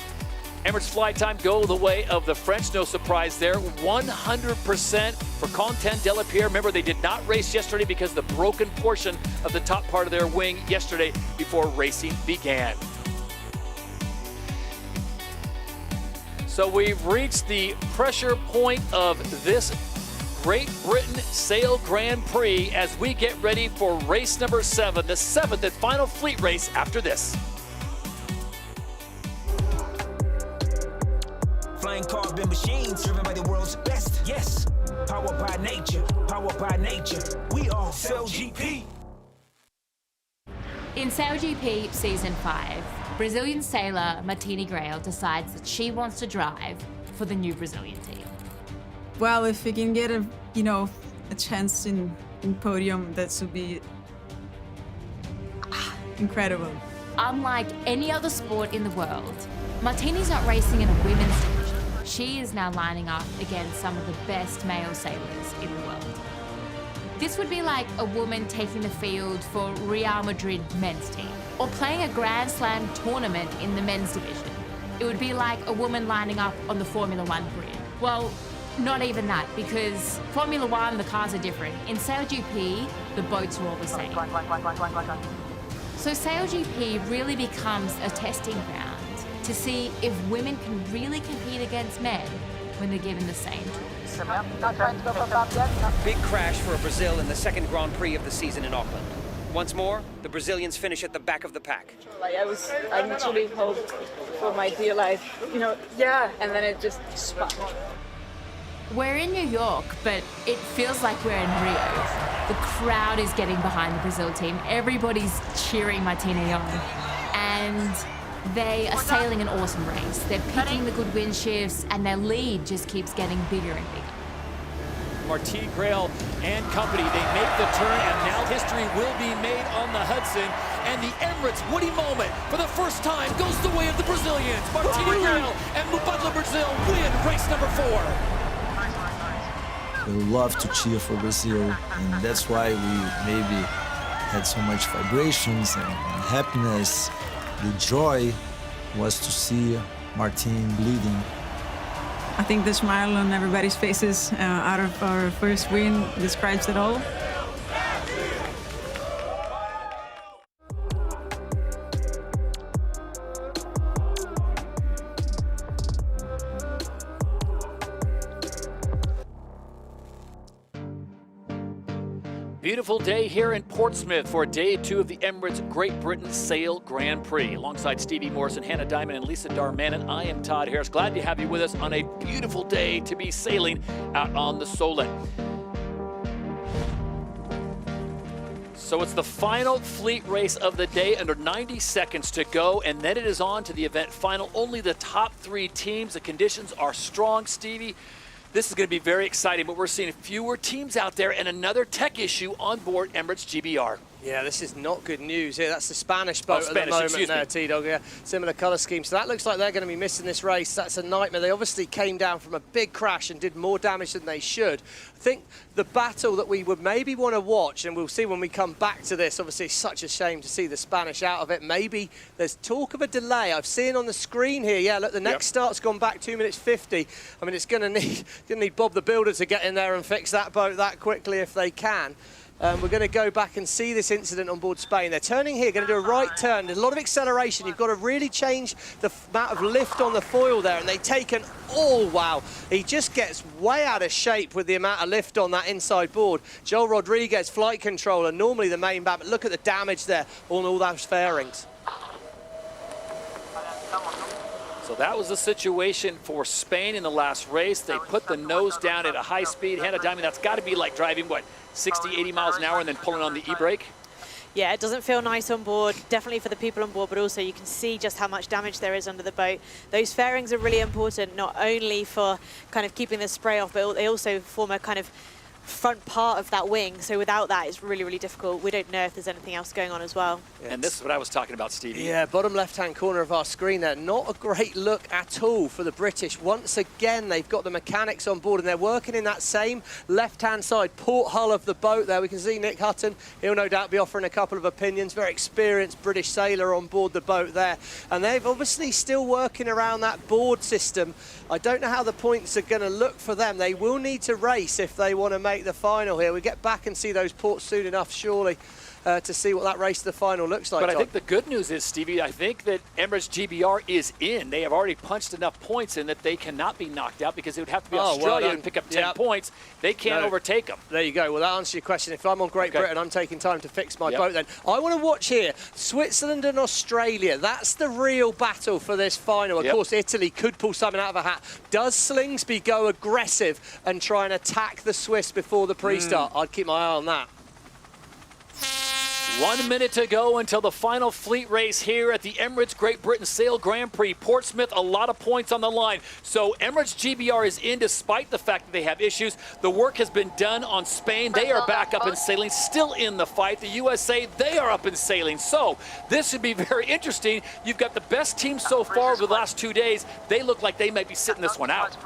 Emirates fly time go the way of the French. No surprise there. 100% for Quentin Delapierre. Remember, they did not race yesterday because of the broken portion of the top part of their wing yesterday before racing began. So we've reached the pressure point of this Great Britain Sail Grand Prix as we get ready for race number 7, the 7th and final fleet race after this. Flying carbon machines driven by the world's best. Yes, powered by nature, powered by nature. We are SailGP. In SailGP Season 5, Brazilian sailor Martini Grail decides that she wants to drive for the new Brazilian team. Well, if we can get a chance in podium, that would be incredible. Unlike any other sport in the world, Martini's not racing in a women's division. She is now lining up against some of the best male sailors in the world. This would be like a woman taking the field for Real Madrid men's team, or playing a Grand Slam tournament in the men's division. It would be like a woman lining up on the Formula One grid. Well, not even that, because Formula One, the cars are different. In SailGP, the boats are all the same. So SailGP really becomes a testing ground to see if women can really compete against men when they're given the same tools. Big crash for Brazil in the second Grand Prix of the season in Auckland. Once more, the Brazilians finish at the back of the pack. Like I literally hoped for my dear life, you know, and then it just spun. We're in New York, but it feels like we're in Rio. The crowd is getting behind the Brazil team. Everybody's cheering Martina on. And they are sailing an awesome race. They're picking the good wind shifts, and their lead just keeps getting bigger and bigger. Martine Grail and company, they make the turn, and now history will be made on the Hudson. And the Emirates Woody moment, for the first time, goes the way of the Brazilians. Martine Grail and Mubadala Brazil win race number 4. We love to cheer for Brazil, and that's why we maybe had so much vibrations and happiness. The joy was to see Martine bleeding. I think the smile on everybody's faces out of our first win describes it all. Beautiful day here in Portsmouth for day 2 of the Emirates Great Britain Sail Grand Prix. Alongside Stevie Morrison, Hannah Diamond, and Lisa Darmanin, I am Todd Harris. Glad to have you with us on a beautiful day to be sailing out on the Solent. So it's the final fleet race of the day, under 90 seconds to go, and then it is on to the event final. Only the top 3 teams. The conditions are strong, Stevie. This is going to be very exciting, but we're seeing fewer teams out there and another tech issue on board Emirates GBR. Yeah, this is not good news here. That's the Spanish boat at the moment there, T-Dog. Yeah, similar colour scheme. So that looks like they're going to be missing this race. That's a nightmare. They obviously came down from a big crash and did more damage than they should. I think the battle that we would maybe want to watch, and we'll see when we come back to this, obviously it's such a shame to see the Spanish out of it. Maybe there's talk of a delay. I've seen on the screen here, yeah, look, the next start's gone back 2 minutes 50. I mean, it's going to need Bob the Builder to get in there and fix that boat that quickly if they can. We're going to go back and see this incident on board Spain. They're turning here, going to do a right turn. There's a lot of acceleration. You've got to really change the amount of lift on the foil there, and they take an wow. He just gets way out of shape with the amount of lift on that inside board. Joel Rodriguez, flight controller, normally the main bat, but look at the damage there on all those fairings. So that was the situation for Spain in the last race. They put the nose down at a high speed. Hannah Diamond, that's got to be like driving, what, 60, 80 miles an hour and then pulling on the e-brake? Yeah, it doesn't feel nice on board, definitely for the people on board, but also you can see just how much damage there is under the boat. Those fairings are really important, not only for kind of keeping the spray off, but they also form a kind of front part of that wing. So without that, it's really, really difficult. We don't know if there's anything else going on as well. And this is what I was talking about, Stevie. Yeah, bottom left-hand corner of our screen there. Not a great look at all for the British. Once again, they've got the mechanics on board and they're working in that same left-hand side port hull of the boat there. We can see Nick Hutton. He'll no doubt be offering a couple of opinions. Very experienced British sailor on board the boat there. And they've obviously still working around that board system. I don't know how the points are going to look for them. They will need to race if they want to make the final here. We get back and see those ports soon enough, surely, to see what that race to the final looks like. But I think the good news is, Stevie, I think that Emirates GBR is in. They have already punched enough points in that they cannot be knocked out, because it would have to be Australia to pick up 10 points. They can't overtake them. There you go. Well, that answers your question. If I'm on Great Britain, I'm taking time to fix my boat then. I want to watch here Switzerland and Australia. That's the real battle for this final. Of course, Italy could pull something out of a hat. Does Slingsby go aggressive and try and attack the Swiss before the pre-start? I'd keep my eye on that. 1 minute to go until the final fleet race here at the Emirates Great Britain Sail Grand Prix. Portsmouth, a lot of points on the line. So Emirates GBR is in despite the fact that they have issues. The work has been done on Spain. They are back up in sailing, still in the fight. The USA, they are up in sailing. So this should be very interesting. You've got the best team so far over the last 2 days. They look like they might be sitting this one out.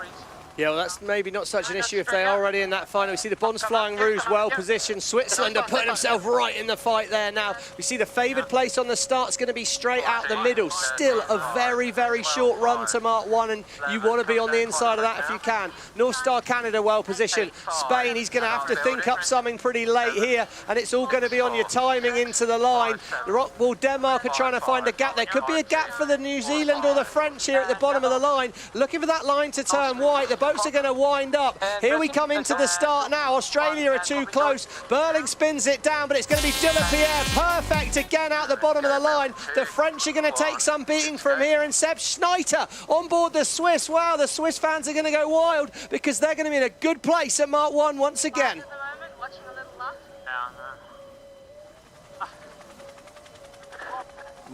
Yeah, well, that's maybe not such an issue if they are already in that final. We see the Bonds Flying Rouge well positioned. Switzerland are putting himself right in the fight there now. We see the favoured place on the start's going to be straight out the middle. Still a very, very short run to Mark 1, and you want to be on the inside of that if you can. North Star Canada well positioned. Spain, he's going to have to think up something pretty late here, and it's all going to be on your timing into the line. Well, Denmark are trying to find a gap. There could be a gap for the New Zealand or the French here at the bottom of the line. Looking for that line to turn white. The boats are going to wind up. Here we come into the start now. Australia are too close. Burling spins it down, but it's going to be Delapierre. Perfect again out the bottom of the line. The French are going to take some beating from here, and Seb Schneider on board the Swiss. Wow, the Swiss fans are going to go wild because they're going to be in a good place at Mark 1 once again.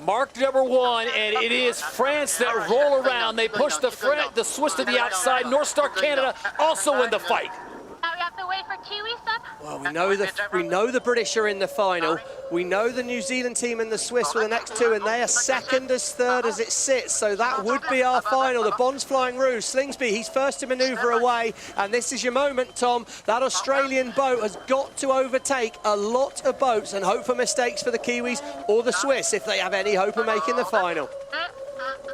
Mark number 1, and it is France that roll around. They push the Swiss to the outside. North Star Canada also in the fight. Now we have to wait for Kiwis up. Well, we know the British are in the final. We know the New Zealand team and the Swiss were the next two, and they are second as third as it sits. So that would be our final. The Bonds Flying Rouge, Slingsby, he's first to manoeuvre away, and this is your moment, Tom. That Australian boat has got to overtake a lot of boats and hope for mistakes for the Kiwis or the Swiss if they have any hope of making the final.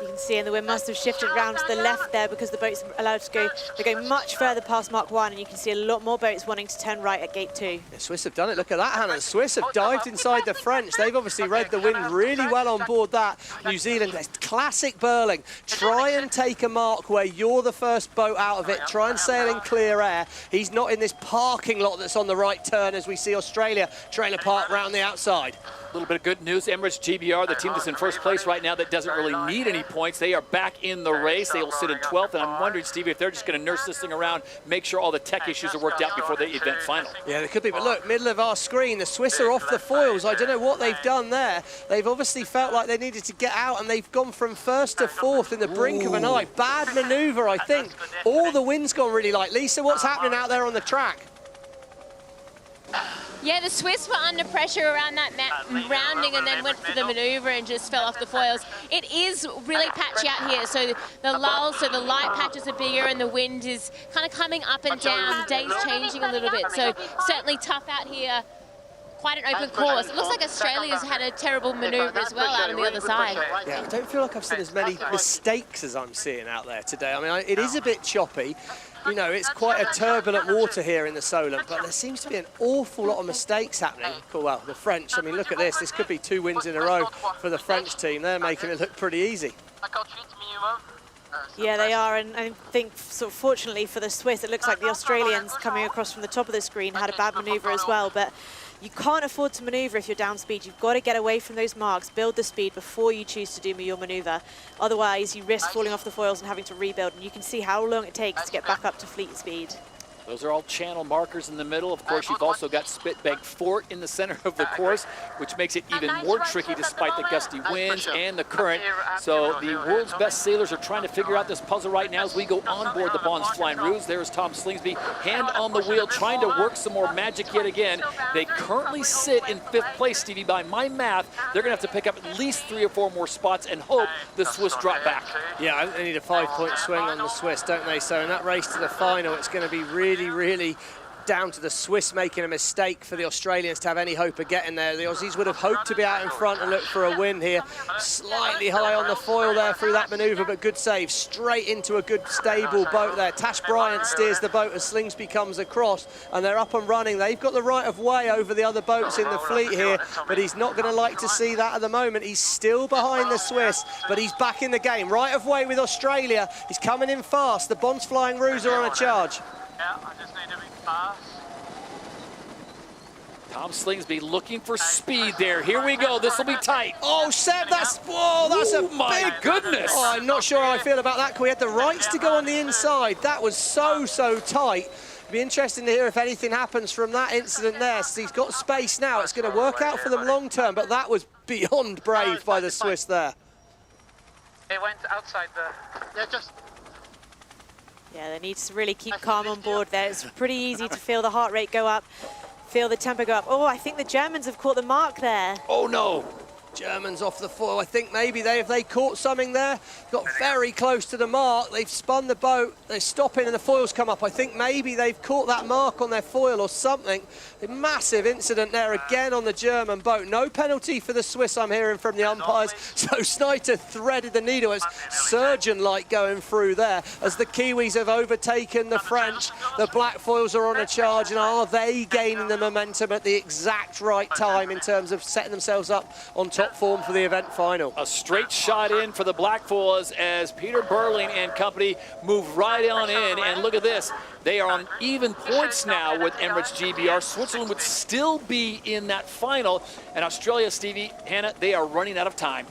You can see, and the wind must have shifted around to the left there because the boats are allowed to go. They're going much further past Mark 1, and you can see a lot more boats wanting to turn right at gate 2. The Swiss have done it. Look at that, Hannah. The Swiss have dived inside the French. They've obviously read the wind really well on board that. New Zealand, classic Burling. Try and take a mark where you're the first boat out of it. Try and sail in clear air. He's not in this parking lot that's on the right turn as we see Australia trailer park round the outside. A little bit of good news. Emirates GBR, the team that's in first place right now that doesn't really need any points. They are back in the race. They will sit in 12th, and I'm wondering, Stevie, if they're just going to nurse this thing around, make sure all the tech issues are worked out before the event final. Yeah, they could be, but look, middle of our screen, the Swiss are off the foils. I don't know what they've done there. They've obviously felt like they needed to get out, and they've gone from first to fourth in the brink of an eye. Bad manoeuvre, I think. All the wind's gone really light. Lisa, what's happening out there on the track? Yeah, the Swiss were under pressure around that rounding and then went for the manoeuvre and just fell off the foils. It is really patchy out here, so the lulls, so the light patches are bigger and the wind is kind of coming up and down. The day's changing a little bit, so certainly tough out here. Quite an open course. It looks like Australia's had a terrible manoeuvre as well out on the other side. Yeah, I don't feel like I've seen as many mistakes as I'm seeing out there today. I mean, it is a bit choppy. You know, it's quite a turbulent water here in the Solent, but there seems to be an awful lot of mistakes happening. Cool, well, the French, I mean, look at this. This could be 2 wins in a row for the French team. They're making it look pretty easy. Yeah, they are, and I think, sort of fortunately for the Swiss, it looks like the Australians coming across from the top of the screen had a bad manoeuvre as well, but you can't afford to manoeuvre if you're down speed. You've got to get away from those marks, build the speed before you choose to do your manoeuvre. Otherwise, you risk falling off the foils and having to rebuild, and you can see how long it takes to get back up to fleet speed. Those are all channel markers in the middle. Of course, you've also got Spitbank Fort in the center of the course, which makes it even more tricky despite the gusty winds and the current. So the world's best sailors are trying to figure out this puzzle right now as we go on board the Bonds Flying Rouge. There's Tom Slingsby, hand on the wheel, trying to work some more magic yet again. They currently sit in 5th place, Stevie. By my math, they're going to have to pick up at least 3 or 4 more spots and hope the Swiss drop back. Yeah, I think they need a 5-point swing on the Swiss, don't they? So in that race to the final, it's going to be really down to the Swiss making a mistake for the Australians to have any hope of getting there. The Aussies would have hoped to be out in front and look for a win here. Slightly high on the foil there through that manoeuvre, but good save. Straight into a good stable boat there. Tash Bryant steers the boat as Slingsby comes across, and they're up and running. They've got the right of way over the other boats in the fleet here, but he's not going to like to see that at the moment. He's still behind the Swiss, but he's back in the game. Right of way with Australia. He's coming in fast. The Bonds Flying Rouge are on a charge. Yeah, I just need to be fast. Tom Slingsby looking for speed there. Here we go. This will be tight. Oh, Seb, that's a my goodness. Oh, I'm not sure how I feel about that. We had the rights to go on the inside. That was so tight. It'd be interesting to hear if anything happens from that incident there. So he's got space now. It's going to work out for them long term, but that was beyond brave by the Swiss there. It went outside the... Yeah, just... Yeah, they need to really keep calm on board there. It's pretty easy to feel the heart rate go up, feel the tempo go up. Oh, I think the Germans have caught the mark there. Oh, no. Germans off the foil. I think maybe if they caught something there, got very close to the mark. They've spun the boat. They're stopping and the foils come up. I think maybe they've caught that mark on their foil or something. A massive incident there again on the German boat. No penalty for the Swiss, I'm hearing from the umpires. So Snyder threaded the needle. It's surgeon-like going through there as the Kiwis have overtaken the French. The black foils are on a charge, and are they gaining the momentum at the exact right time in terms of setting themselves up on top form for the event final? A straight shot in for the black foils as Peter Burling and company move right on in, and look at this. They are on even points now with Emirates GBR. Switzerland would still be in that final, and Australia, Stevie, Hannah, they are running out of time.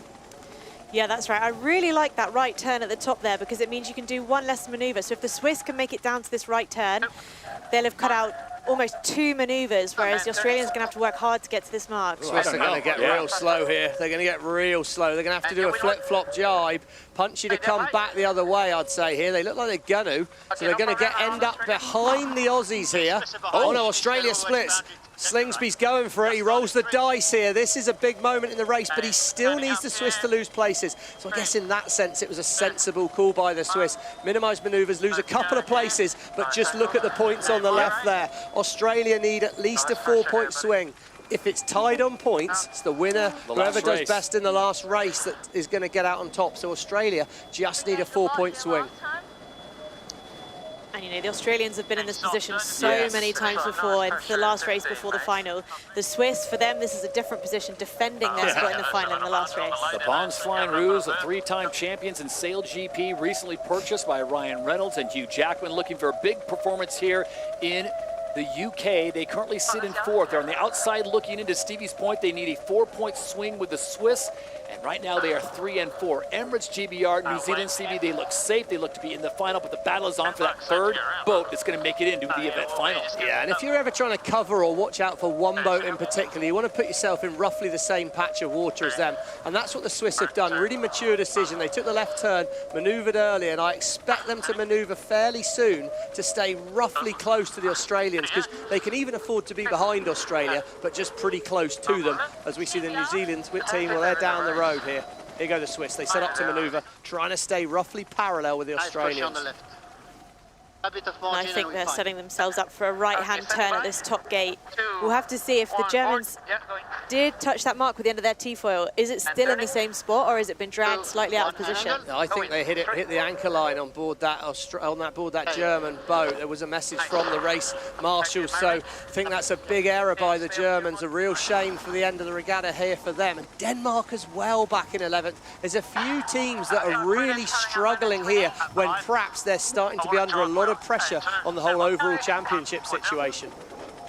Yeah, that's right. I really like that right turn at the top there because it means you can do one less manoeuvre. So if the Swiss can make it down to this right turn, they'll have cut out almost 2 manoeuvres, whereas the Australians are going to have to work hard to get to this mark. Swiss are going to get real slow here. They're going to get real slow. They're going to have to do a flip-flop jibe, punchy to come back the other way, I'd say here. They look like they're going to. So they're going to end up behind the Aussies here. Oh no, Australia splits. Slingsby's going for it. He rolls the dice here. This is a big moment in the race, but he still needs the Swiss to lose places. So I guess in that sense, it was a sensible call by the Swiss. Minimise manoeuvres, lose a couple of places, but just look at the points on the left there. Australia need at least a 4-point swing. If it's tied on points, it's the winner, whoever does best in the last race, that is going to get out on top. So Australia just need a 4-point swing. And you know, the Australians have been in this position so many times before, in the last race before the final. The Swiss, for them, this is a different position, defending their spot in the final in the last race. The Bonds Flying Roos, the 3-time champions in SailGP, recently purchased by Ryan Reynolds and Hugh Jackman, looking for a big performance here in the UK. They currently sit in 4th. They're on the outside looking into Stevie's point. They need a 4-point swing with the Swiss. And right now they are 3 and 4. Emirates GBR, New Zealand, Stevie, they look safe. They look to be in the final, but the battle is on for that 3rd boat that's going to make it into the event final. Yeah, and if you're ever trying to cover or watch out for one boat in particular, you want to put yourself in roughly the same patch of water as them. And that's what the Swiss have done. Really mature decision. They took the left turn, manoeuvred early, and I expect them to manoeuvre fairly soon to stay roughly close to the Australians, because they can even afford to be behind Australia, but just pretty close to them, as we see the New Zealand team, well, they're down the road here. Here go the Swiss. They set up to manoeuvre, trying to stay roughly parallel with the Australians. And I think they're setting themselves up for a right-hand turn at this top gate. We'll have to see if the Germans did touch that mark with the end of their T-foil. Is it still in the same spot, or has it been dragged slightly out of position? I think they hit the anchor line on board that German boat. There was a message from the race marshals, so I think that's a big error by the Germans. A real shame for the end of the regatta here for them. And Denmark as well back in 11th. There's a few teams that are really struggling here when perhaps they're starting to be under a lot of pressure on the whole overall championship situation.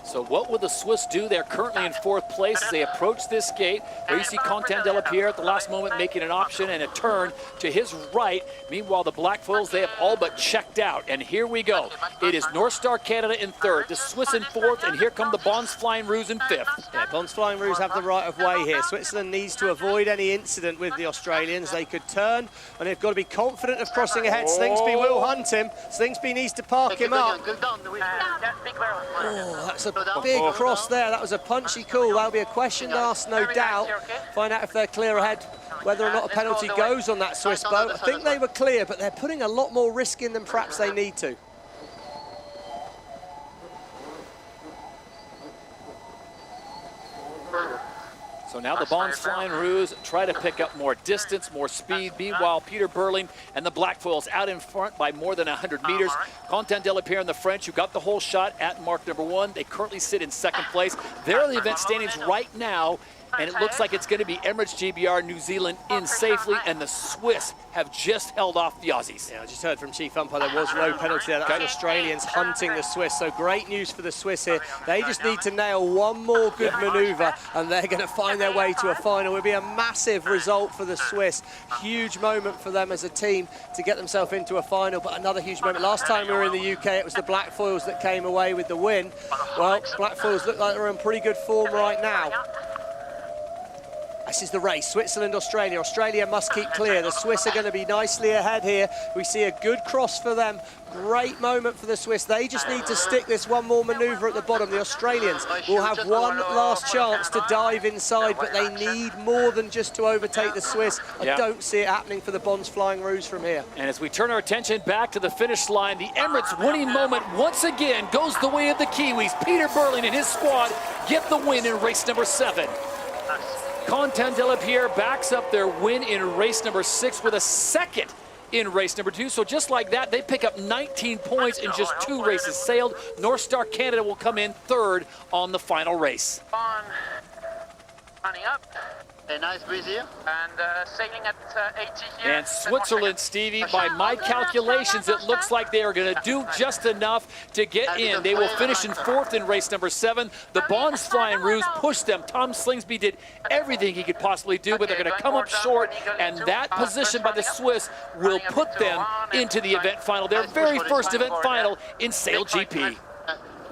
So what will the Swiss do? They're currently in 4th place as they approach this gate. There you see Quentin Delapierre at the last moment making an option and a turn to his right. Meanwhile, the black foils, they have all but checked out. And here we go. It is North Star Canada in 3rd, the Swiss in 4th, and here come the Bonds Flying Roos in 5th. Yeah, Bonds Flying Roos have the right of way here. Switzerland needs to avoid any incident with the Australians. They could turn, and they've got to be confident of crossing ahead. Slingsby will hunt him. Slingsby needs to park him up. Oh, that's a big cross there. That was a punchy call. That'll be a question asked, no doubt. Find out if they're clear ahead, whether or not a penalty goes on that Swiss boat. I think they were clear, but they're putting a lot more risk in than perhaps they need to. So now the Bonds Flying Roos try to pick up more distance, more speed. Meanwhile, Peter Burling and the black foils out in front by more than 100 meters. Quentin Delapierre and the French, who got the whole shot at mark number 1. They currently sit in 2nd place. They're in the event standings right now, and it looks like it's going to be Emirates GBR New Zealand in safely, and the Swiss have just held off the Aussies. Yeah, I just heard from Chief Umpire there was no penalty there. That's the Australians hunting the Swiss, so great news for the Swiss here. They just need to nail one more good manoeuvre, and they're going to find their way to a final. It would be a massive result for the Swiss. Huge moment for them as a team to get themselves into a final, but another huge moment. Last time we were in the UK, it was the black foils that came away with the win. Well, black foils look like they're in pretty good form right now. This is the race, Switzerland, Australia. Australia must keep clear. The Swiss are going to be nicely ahead here. We see a good cross for them. Great moment for the Swiss. They just need to stick this one more manoeuvre at the bottom. The Australians will have one last chance to dive inside, but they need more than just to overtake the Swiss. I don't see it happening for the Bonds Flying Rouge from here. And as we turn our attention back to the finish line, the Emirates winning moment once again goes the way of the Kiwis. Peter Burling and his squad get the win in race number 7. Content de la Pierre backs up their win in race number 6 with a second in race number 2. So just like that, they pick up 19 points in just 2 races sailed. North Star Canada will come in 3rd on the final race. Running up. A nice breeze here. And sailing at 80 here. And Switzerland, Stevie, by my calculations, it looks like they are going to do just enough to get in. They will finish in 4th in race number 7. The Bonds Flying Rouge pushed them. Tom Slingsby did everything he could possibly do, but they're going to come up short, and that position by the Swiss will put them into the event final, their very first event final in SailGP.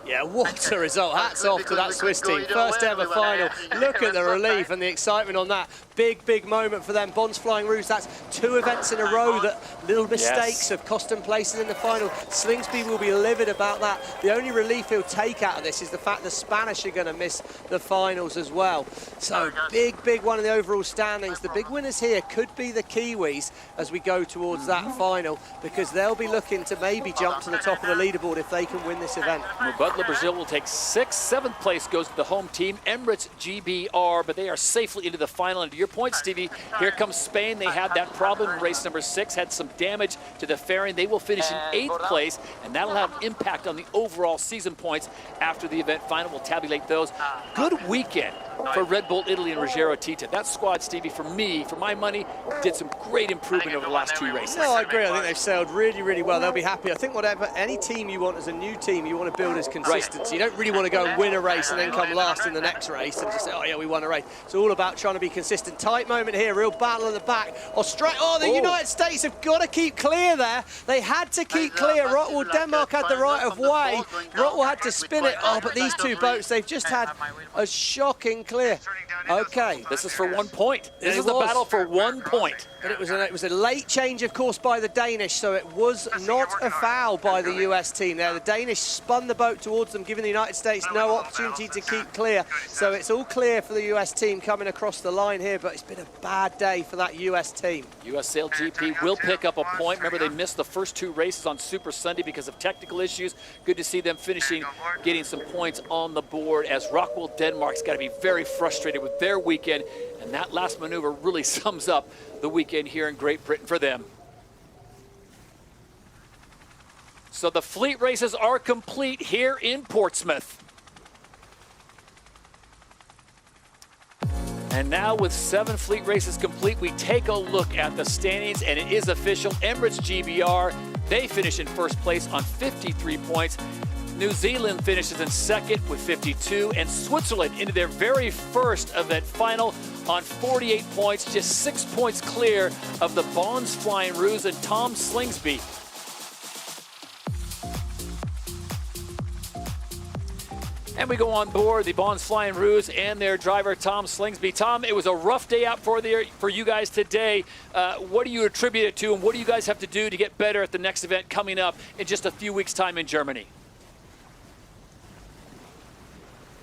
Yeah, what a result. Hats off to that Swiss team. First ever final. Look at the relief and the excitement on that. Big, big moment for them. Bonds Flying Rouge, that's 2 events in a row that little mistakes have cost them places in the final. Slingsby will be livid about that. The only relief he'll take out of this is the fact the Spanish are going to miss the finals as well. So big, big one in the overall standings. The big winners here could be the Kiwis as we go towards that final, because they'll be looking to maybe jump to the top of the leaderboard if they can win this event. Mubadala Brazil will take 6th. 7th place goes to the home team, Emirates GBR, but they are safely into the final. And to your point, Stevie, here comes Spain. They had that problem in race number 6, had some damage to the fairing. They will finish in 8th place, and that'll have impact on the overall season points after the event final. We'll tabulate those. Good weekend for Red Bull Italy and Ruggero Tita. That squad, Stevie, for me, for my money, did some great improvement over the last 2 races. No, I agree. I think they've sailed really, really well. They'll be happy. I think whatever, any team you want as a new team, you want to build as consistency. You don't really want to go and win a race and then come last in the next race and just say, oh yeah, we won a race. It's all about trying to be consistent. Tight moment here, real battle at the back. The United States have got to keep clear there. They had to keep clear. Rottwell, Denmark had the right of way. Rottwell had to spin it. Oh, but these 2 boats, they've just had a shocking clear. Okay. This is for 1 point. This is the battle for 1 point. But it was a late change, of course, by the Danish, so it was not a foul by the US team there. The Danish spun the boat towards them, giving the United States no opportunity to keep clear. So it's all clear for the US team coming across the line here, but it's been a bad day for that US team. US SailGP will pick up a point. Remember, they missed the first 2 races on Super Sunday because of technical issues. Good to see them finishing, getting some points on the board, as Rockwell, Denmark's got to be very frustrated with their weekend, and that last maneuver really sums up the weekend here in Great Britain for them. So the fleet races are complete here in Portsmouth. And now with 7 fleet races complete, we take a look at the standings, and it is official. Emirates GBR, they finish in 1st place on 53 points. New Zealand finishes in 2nd with 52, and Switzerland into their very first event final on 48 points, just 6 points clear of the Bonds Flying Rouge and Tom Slingsby. And we go on board the Bonds Flying Rouge and their driver, Tom Slingsby. Tom, it was a rough day out for you guys today. What do you attribute it to, and what do you guys have to do to get better at the next event coming up in just a few weeks' time in Germany?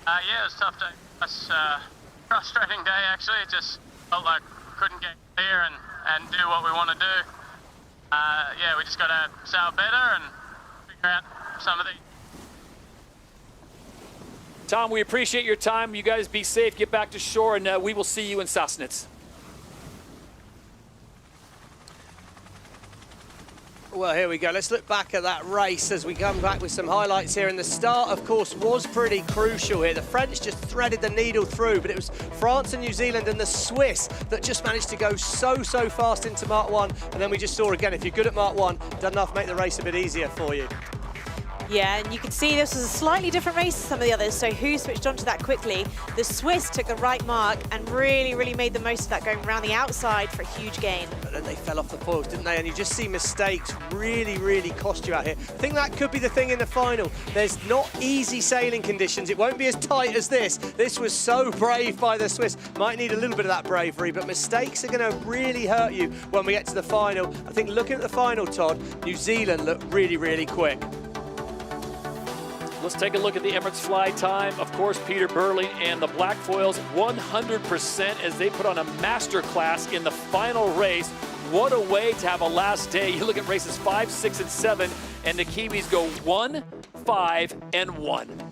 Yeah, it was a tough day. It's a frustrating day, actually. It just felt like we couldn't get clear and do what we want to do. Yeah, we just got to sail better and figure out some of the... Tom, we appreciate your time. You guys be safe, get back to shore, and we will see you in Sassnitz. Well, here we go. Let's look back at that race as we come back with some highlights here. And the start, of course, was pretty crucial here. The French just threaded the needle through, but it was France and New Zealand and the Swiss that just managed to go so fast into Mark 1. And then we just saw again, if you're good at Mark 1, doesn't have to make the race a bit easier for you. Yeah, and you can see this was a slightly different race to some of the others, so who switched onto that quickly? The Swiss took the right mark and really made the most of that, going around the outside for a huge gain. But then they fell off the foils, didn't they? And you just see mistakes really cost you out here. I think that could be the thing in the final. There's not easy sailing conditions. It won't be as tight as this. This was so brave by the Swiss. Might need a little bit of that bravery, but mistakes are going to really hurt you when we get to the final. I think looking at the final, Todd, New Zealand looked really quick. Let's take a look at the Emirates fly time. Of course, Peter Burling and the Black Foils 100% as they put on a master class in the final race. What a way to have a last day. You look at races 5, 6, and 7, and the Kiwis go 1, 5, and 1.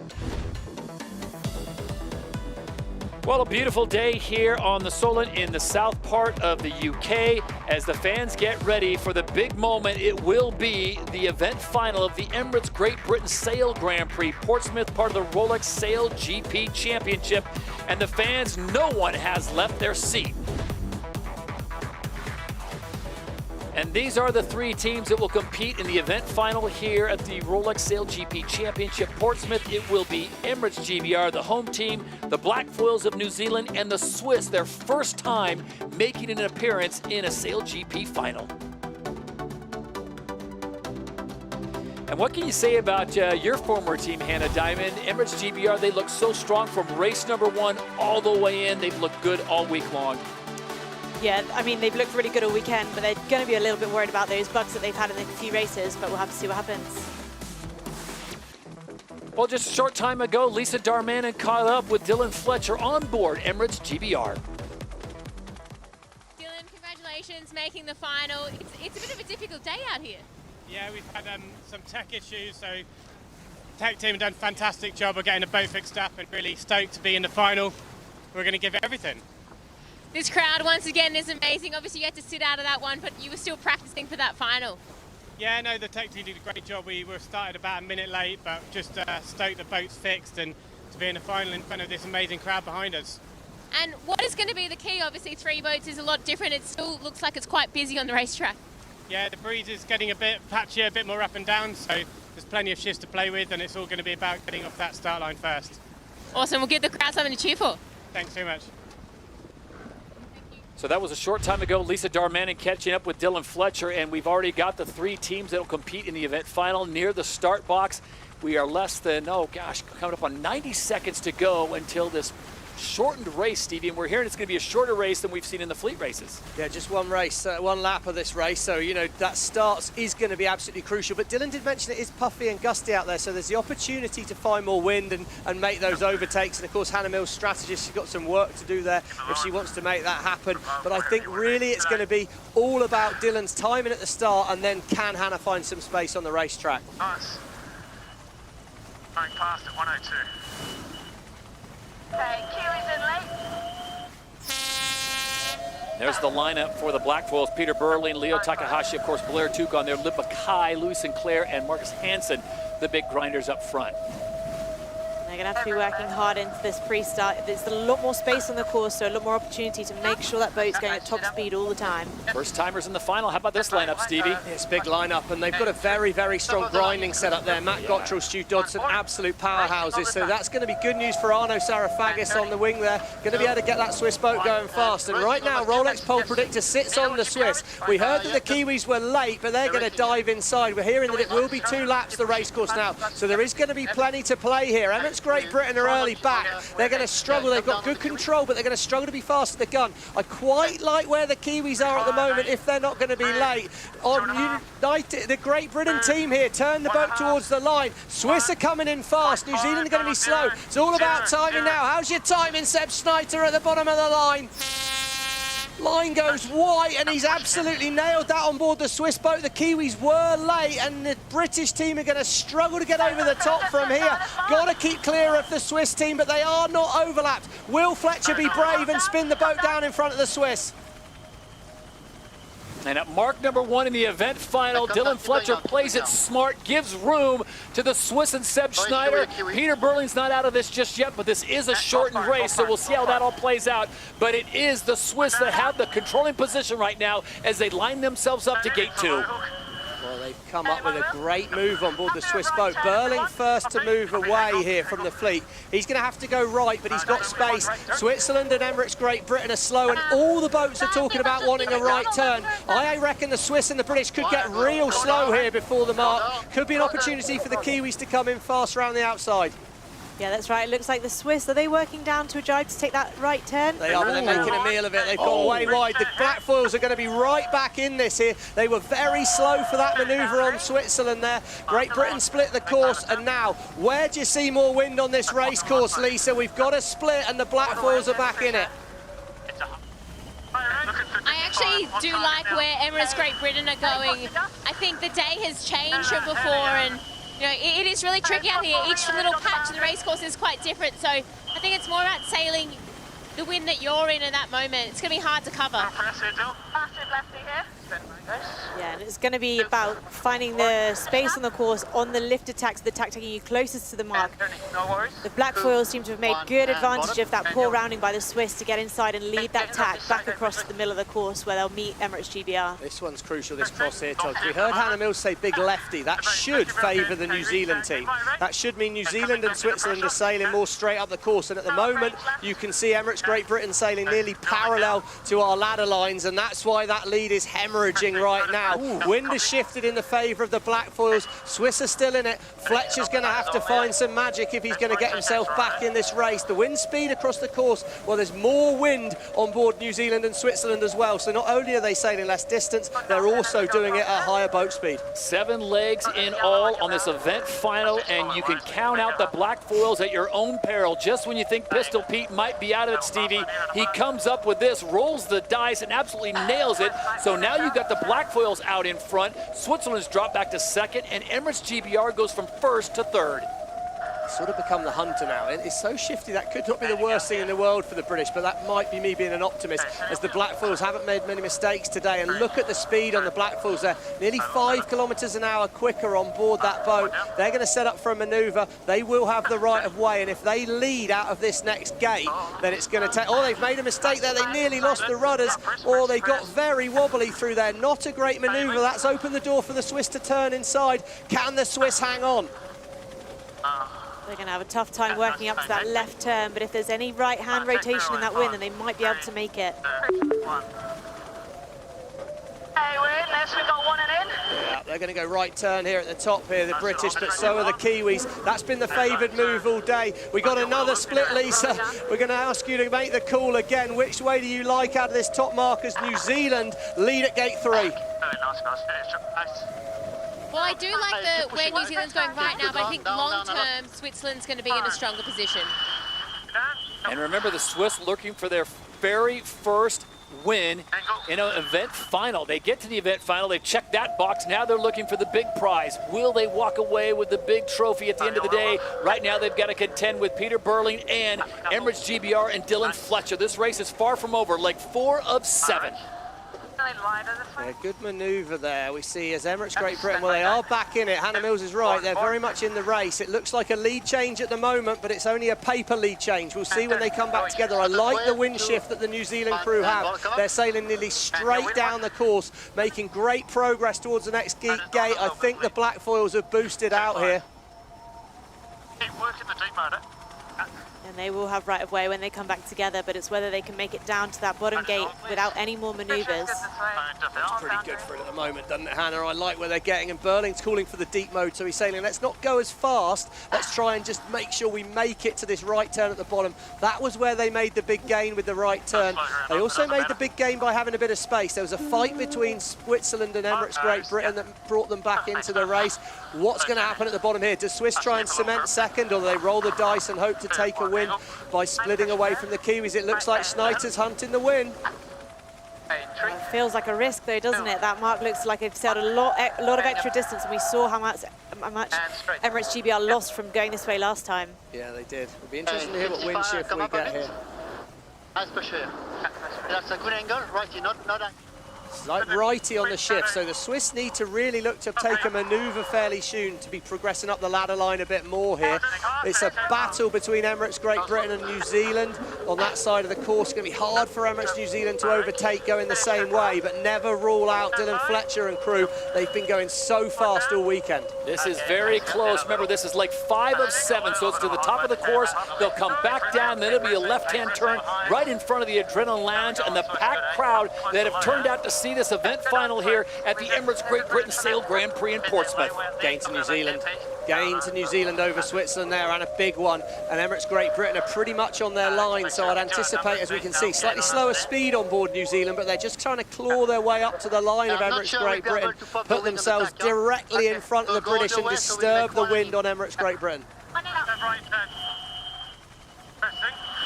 Well, a beautiful day here on the Solent in the south part of the UK as the fans get ready for the big moment. It will be the event final of the Emirates Great Britain Sail Grand Prix, Portsmouth, part of the Rolex SailGP Championship, and the fans, no one has left their seat. And these are the 3 teams that will compete in the event final here at the Rolex SailGP Championship Portsmouth. It will be Emirates GBR, the home team, the Black Foils of New Zealand, and the Swiss, their first time making an appearance in a SailGP final. And what can you say about your former team, Hannah Diamond? Emirates GBR, they look so strong from race number 1 all the way in. They've looked good all week long. Yeah, I mean, they've looked really good all weekend, but they're going to be a little bit worried about those bugs that they've had in a few races, but we'll have to see what happens. Well, just a short time ago, Lisa Darmanin caught up with Dylan Fletcher on board Emirates GBR. Dylan, congratulations making the final. It's a bit of a difficult day out here. Yeah, we've had some tech issues, so the tech team have done a fantastic job of getting the boat fixed up and really stoked to be in the final. We're going to give it everything. This crowd, once again, is amazing. Obviously, you had to sit out of that one, but you were still practicing for that final. Yeah, no, the tech team did a great job. We were started about a minute late, but just stoked the boat's fixed and to be in the final in front of this amazing crowd behind us. And what is going to be the key? Obviously, 3 boats is a lot different. It still looks like it's quite busy on the racetrack. Yeah, the breeze is getting a bit patchier, a bit more up and down, so there's plenty of shifts to play with, and it's all going to be about getting off that start line first. Awesome. We'll give the crowd something to cheer for. Thanks very much. So that was a short time ago. Lisa Darmanin catching up with Dylan Fletcher, and we've already got the 3 teams that will compete in the event final near the start box. We are less than, coming up on 90 seconds to go until this shortened race, Stevie, and we're hearing it's going to be a shorter race than we've seen in the fleet races. Yeah, just one race, one lap of this race, so, that starts is going to be absolutely crucial. But Dylan did mention it is puffy and gusty out there, so there's the opportunity to find more wind and make those overtakes. And, of course, Hannah Mills' strategist, she's got some work to do there if she wants to make that happen. But I think really it's going to be all about Dylan's timing at the start, and then can Hannah find some space on the racetrack? Nice. Going past at 102. Okay, Kiwis in late. There's the lineup for the Black Foils. Peter Burling, Leo Takahashi, of course, Blair Tuke on there, Lip Mackay, Louis Sinclair, and Marcus Hansen, the big grinders up front. They're going to have to be working hard into this pre-start. There's a lot more space on the course, so a lot more opportunity to make sure that boat's going at top speed all the time. First timers in the final. How about this lineup, Stevie? It's a big lineup, and they've got a very strong grinding setup there. Matt Gottrell, Stu Dodson, absolute powerhouses. So that's going to be good news for Arno Sarafagis on the wing there. Going to be able to get that Swiss boat going fast. And right now, Rolex Pole Predictor sits on the Swiss. We heard that the Kiwis were late, but they're going to dive inside. We're hearing that it will be 2 laps the race course now. So there is going to be plenty to play here. Emirates Great Britain are early back. They're going to struggle. They've got good control, but they're going to struggle to be fast at the gun. I quite like where the Kiwis are at the moment if they're not going to be late. On United, the Great Britain team here turn the boat towards the line. Swiss are coming in fast. New Zealand are going to be slow. It's all about timing now. How's your timing, Seb Snyder, at the bottom of the line? Line goes white, and he's absolutely nailed that on board the Swiss boat. The Kiwis were late, and the British team are going to struggle to get over the top from here. Got to keep clear of the Swiss team, but they are not overlapped. Will Fletcher be brave and spin the boat down in front of the Swiss? And at mark number 1 in the event final, Dylan Fletcher plays it smart, gives room to the Swiss and Seb Schneider. Peter Burling's not out of this just yet, but this is a shortened race, so we'll see how that all plays out. But it is the Swiss that have the controlling position right now as they line themselves up to gate 2. Well, they've come up with a great move on board the Swiss boat. Burling first to move away here from the fleet. He's going to have to go right, but he's got space. Switzerland and Emirates Great Britain are slow, and all the boats are talking about wanting a right turn. I reckon the Swiss and the British could get real slow here before the mark. Could be an opportunity for the Kiwis to come in fast around the outside. Yeah, that's right. It looks like the Swiss, are they working down to a jibe to take that right turn? They are, but they're making a meal of it. They've gone way wide. The black foils are going to be right back in this here. They were very slow for that manoeuvre on Switzerland there. Great Britain split the course, and now, where do you see more wind on this race course, Lisa? We've got a split, and the black foils are back in it. I actually do like where Emirates Great Britain are going. I think the day has changed from before, and you know, it is really tricky out here. Each little patch of the racecourse is quite different, so I think it's more about sailing the wind that you're in that moment. It's going to be hard to cover. Yeah, and it's going to be about finding the space on the course on the lifted tack, so the tack taking you closest to the mark. The black foils seem to have made good advantage of that poor rounding by the Swiss to get inside and lead that tack back across the middle of the course where they'll meet Emirates GBR. This one's crucial, this cross here, Todd. We heard Hannah Mills say big lefty. That should favour the New Zealand team. That should mean New Zealand and Switzerland are sailing more straight up the course, and at the moment you can see Emirates Great Britain sailing nearly parallel to our ladder lines, and that's why that lead is hemorrhaging right now. Wind has shifted in the favour of the black foils. Swiss are still in it. Fletcher's going to have to find some magic if he's going to get himself back in this race. The wind speed across the course, well, there's more wind on board New Zealand and Switzerland as well. So not only are they sailing less distance, they're also doing it at higher boat speed. 7 legs in all on this event final, and you can count out the black foils at your own peril. Just when you think Pistol Pete might be out of it, Stevie, he comes up with this, rolls the dice, and absolutely nails it. So now you've got the black foils out in front. Switzerland's dropped back to second, and Emirates GBR goes from first to third. Sort of become the hunter now. It's so shifty. That could not be the worst thing in the world for the British, but that might be me being an optimist, as the black foils haven't made many mistakes today. And look at the speed on the black foils. They're nearly 5 kilometres an hour quicker on board that boat. They're going to set up for a manoeuvre. They will have the right of way, and if they lead out of this next gate, then it's going to take... Oh, they've made a mistake there. They nearly lost the rudders, or they got very wobbly through there. Not a great manoeuvre. That's opened the door for the Swiss to turn inside. Can the Swiss hang on? They're going to have a tough time working up to that left turn, but if there's any right-hand rotation in that wind, then they might be able to make it. Yeah, they're going to go right turn here at the top here, the British, but so are the Kiwis. That's been the favoured move all day. We got another split, Lisa. We're going to ask you to make the call again. Which way do you like out of this top markers? New Zealand lead at gate 3. Well, I do like where New Zealand's going right now, but I think long-term, Switzerland's going to be in a stronger position. And remember, the Swiss looking for their very first win in an event final. They get to the event final, they check that box, now they're looking for the big prize. Will they walk away with the big trophy at the end of the day? Right now they've got to contend with Peter Burling and Emirates GBR and Dylan Fletcher. This race is far from over, like 4 of 7. Yeah, good manoeuvre there. We see as Emirates Great Britain, well, they are back in it. Hannah Mills is right. They're very much in the race. It looks like a lead change at the moment, but it's only a paper lead change. We'll see when they come back together. I like the wind shift that the New Zealand crew have. They're sailing nearly straight down the course, making great progress towards the next gate. I think the black foils have boosted out here. Keep working the deep motor. And they will have right of way when they come back together, but it's whether they can make it down to that bottom gate without any more manoeuvres. It's pretty good for it at the moment, doesn't it, Hannah? I like where they're getting, and Burling's calling for the deep mode, so he's sailing, let's not go as fast, let's try and just make sure we make it to this right turn at the bottom. That was where they made the big gain with the right turn. They also made the big gain by having a bit of space. There was a fight between Switzerland and Emirates Great Britain that brought them back into the race. What's going to happen at the bottom here? Does Swiss try and cement second, or do they roll the dice and hope to take a win by splitting away from the Kiwis? It looks like Snyder's hunting the win. It feels like a risk though, doesn't it? That mark looks like they've sailed a lot of extra distance, and we saw how much Emirates GBR lost from going this way last time. Yeah, they did. It'll be interesting to hear what wind shift we get here. That's for sure. That's a good angle, right? Not It's like righty on the shift, so the Swiss need to really look to take a manoeuvre fairly soon to be progressing up the ladder line a bit more here. It's a battle between Emirates Great Britain and New Zealand on that side of the course. It's going to be hard for Emirates New Zealand to overtake going the same way, but never rule out Dylan Fletcher and crew. They've been going so fast all weekend. This is very close. Remember, this is like 5 of 7, so it's to the top of the course. They'll come back down, then it'll be a left-hand turn right in front of the Adrenaline Lounge and the packed crowd that have turned out to see this event final here at the Emirates Great Britain Sail Grand Prix in Portsmouth. Gain to New Zealand. Gain to New Zealand over Switzerland there, and a big one. And Emirates Great Britain are pretty much on their line, so I'd anticipate, as we can see, slightly slower speed on board New Zealand, but they're just trying to claw their way up to the line of Emirates Great Britain, put themselves directly in front of the British and disturb the wind on Emirates Great Britain.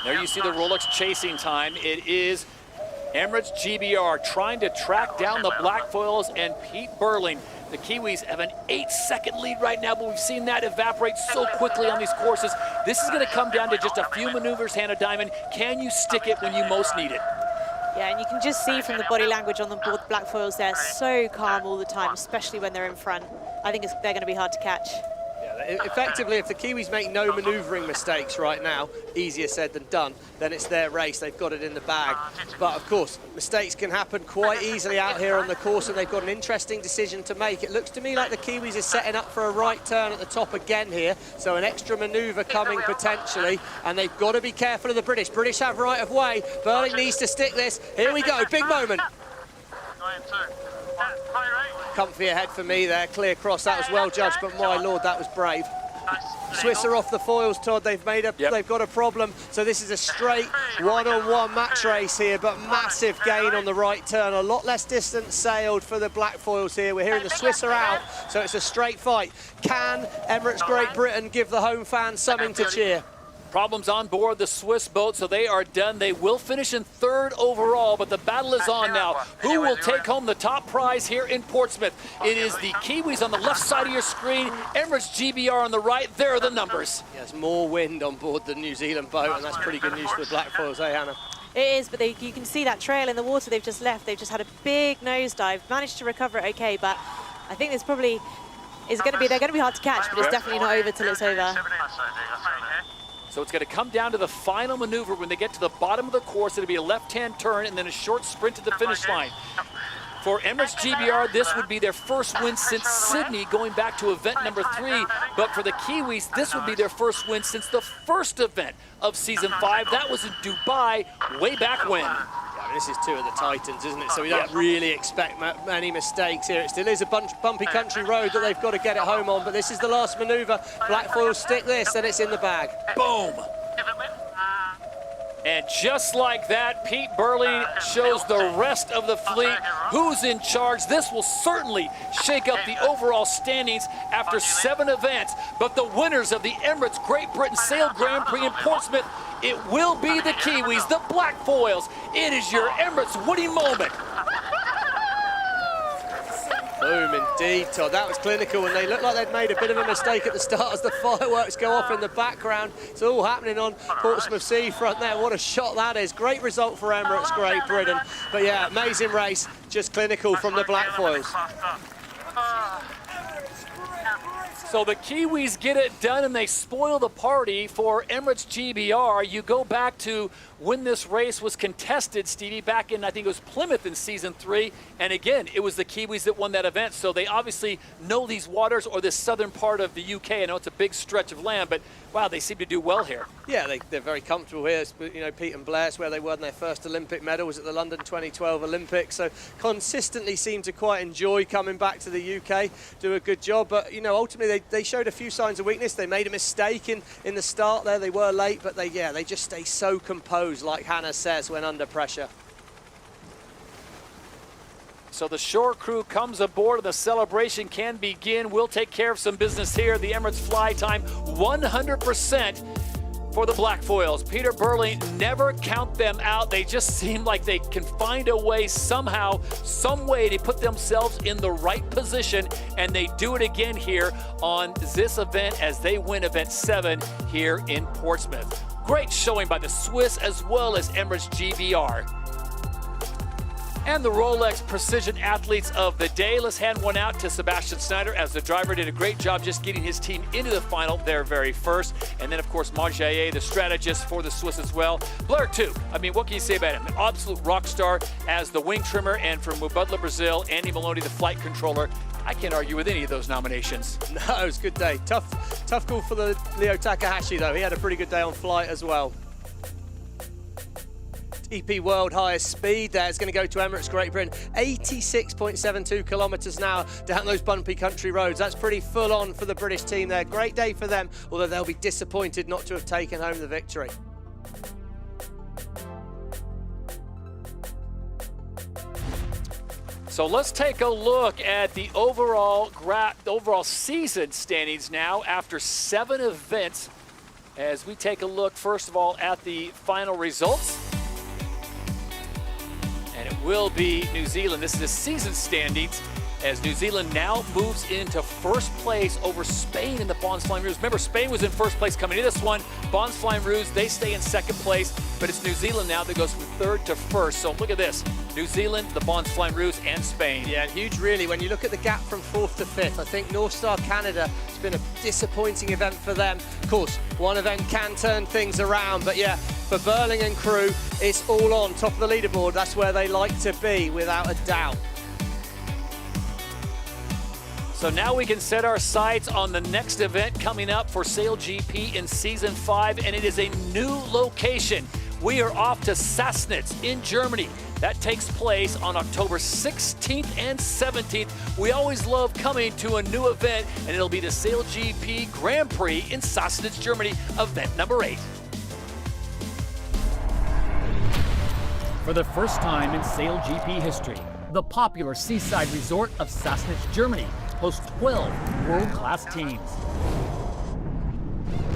There you see the Rolex chasing time. It is Emirates GBR trying to track down the Blackfoils and Pete Burling. The Kiwis have an 8-second lead right now, but we've seen that evaporate so quickly on these courses. This is going to come down to just a few maneuvers, Hannah Diamond. Can you stick it when you most need it? Yeah, and you can just see from the body language on the board, the Blackfoils, they're so calm all the time, especially when they're in front. I think they're going to be hard to catch. Effectively, if the Kiwis make no manoeuvring mistakes right now, easier said than done, then it's their race. They've got it in the bag. But of course, mistakes can happen quite easily out here on the course, and they've got an interesting decision to make. It looks to me like the Kiwis are setting up for a right turn at the top again here, so an extra manoeuvre coming potentially, and they've got to be careful of the British. British have right of way. Burling needs to stick this. Here we go, big moment. Comfy ahead for me there, clear cross, that was well judged, but my lord, that was brave. Swiss are off the foils, Todd. They've got a problem. So this is a straight one-on-one match race here, but massive gain on the right turn. A lot less distance sailed for the Blackfoils here. We're hearing the Swiss are out, so it's a straight fight. Can Emirates Great Britain give the home fans something to cheer? Problems on board the Swiss boat, so they are done. They will finish in 3rd overall, but the battle is on now. Who will take home the top prize here in Portsmouth? It is the Kiwis on the left side of your screen, Emirates GBR on the right. There are the numbers. There's more wind on board the New Zealand boat, and that's pretty good news for the Blackfoils, hey, Hannah? It is, but you can see that trail in the water they've just left. They've just had a big nosedive, managed to recover it okay, but I think this probably is going to be, they're going to be hard to catch, but it's definitely not over till it's over. So it's going to come down to the final maneuver when they get to the bottom of the course. It'll be a left-hand turn and then a short sprint to the finish line. For Emirates GBR, this would be their first win since Sydney, going back to event number 3. But for the Kiwis, this would be their first win since the first event of season 5. That was in Dubai way back when. This is 2 of the Titans, isn't it? So we don't really expect many mistakes here. It still is a bumpy country road that they've got to get it home on, but this is the last manoeuvre. Blackfoils stick this, and it's in the bag. Boom! And just like that, Pete Burling shows the rest of the fleet who's in charge. This will certainly shake up the overall standings after 7 events. But the winners of the Emirates Great Britain Sail Grand Prix in Portsmouth, it will be the Kiwis, the Blackfoils. It is your Emirates winning moment. Boom, indeed, Todd. That was clinical, and they looked like they'd made a bit of a mistake at the start as the fireworks go off in the background. It's all happening on Portsmouth seafront there. What a shot that is. Great result for Emirates Great Britain. But yeah, amazing race, just clinical from the Blackfoils. So the Kiwis get it done, and they spoil the party for Emirates GBR. You go back to when this race was contested, Stevie, back in, I think it was Plymouth in season 3. And again, it was the Kiwis that won that event. So they obviously know these waters or this southern part of the UK. I know it's a big stretch of land, but wow, they seem to do well here. Yeah, they're very comfortable here. You know, Pete and Blair's where they won their first Olympic medal was at the London 2012 Olympics. So consistently seem to quite enjoy coming back to the UK, do a good job. But, you know, ultimately they showed a few signs of weakness. They made a mistake in the start there. They were late, but they just stay so composed, like Hannah says, when under pressure. So the shore crew comes aboard and the celebration can begin. We'll take care of some business here. The Emirates fly time 100% for the Blackfoils. Peter Burling, never count them out. They just seem like they can find a way somehow, some way to put themselves in the right position, and they do it again here on this event as they win event 7 here in Portsmouth. Great showing by the Swiss as well as Emirates GBR. And the Rolex Precision Athletes of the Day. Let's hand one out to Sebastian Schneider, as the driver did a great job just getting his team into the final, their very first. And then, of course, Marjaye, the strategist for the Swiss as well. Blair, too. I mean, what can you say about him? An absolute rock star as the wing trimmer, and from Mubadala, Brazil, Andy Maloney, the flight controller. I can't argue with any of those nominations. No, it was a good day. Tough call for the Leo Takahashi, though. He had a pretty good day on flight as well. EP world highest speed there. It's going to go to Emirates, Great Britain. 86.72 kilometres an hour down those bumpy country roads. That's pretty full on for the British team there. Great day for them, although they'll be disappointed not to have taken home the victory. So let's take a look at the overall season standings now after 7 events, as we take a look first of all at the final results. And it will be New Zealand. This is the season standings, as New Zealand now moves into first place over Spain in the Bons Flying Roos. Remember, Spain was in first place coming into this one. Bons Flying Roos, they stay in second place, but it's New Zealand now that goes from third to first. So look at this. New Zealand, the Bons Flying Roos, and Spain. Yeah, and huge really when you look at the gap from 4th to 5th. I think North Star Canada has been a disappointing event for them. Of course, one event can turn things around, but yeah, for Burling and crew, it's all on. Top of the leaderboard, that's where they like to be, without a doubt. So now we can set our sights on the next event coming up for SailGP in Season 5, and it is a new location. We are off to Sassnitz in Germany. That takes place on October 16th and 17th. We always love coming to a new event, and it'll be the SailGP Grand Prix in Sassnitz, Germany, event number 8. For the first time in SailGP history, the popular seaside resort of Sassnitz, Germany, hosts 12 world-class teams.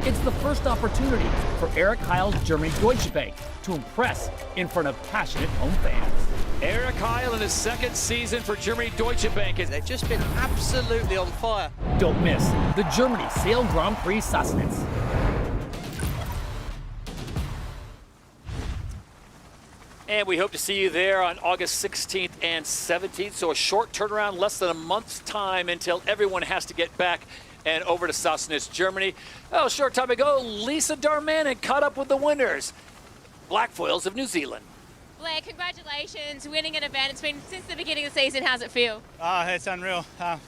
It's the first opportunity for Eric Heil's Germany Deutsche Bank to impress in front of passionate home fans. Eric Heil in his second season for Germany Deutsche Bank. They've just been absolutely on fire. Don't miss the Germany Sail Grand Prix Sassnitz. And we hope to see you there on August 16th and 17th. So a short turnaround, less than a month's time until everyone has to get back and over to Sassnitz, Germany. Oh, a short time ago, Lisa Darmanin caught up with the winners, Blackfoils of New Zealand. Blair, congratulations, winning an event. It's been since the beginning of the season. How's it feel? It's unreal. I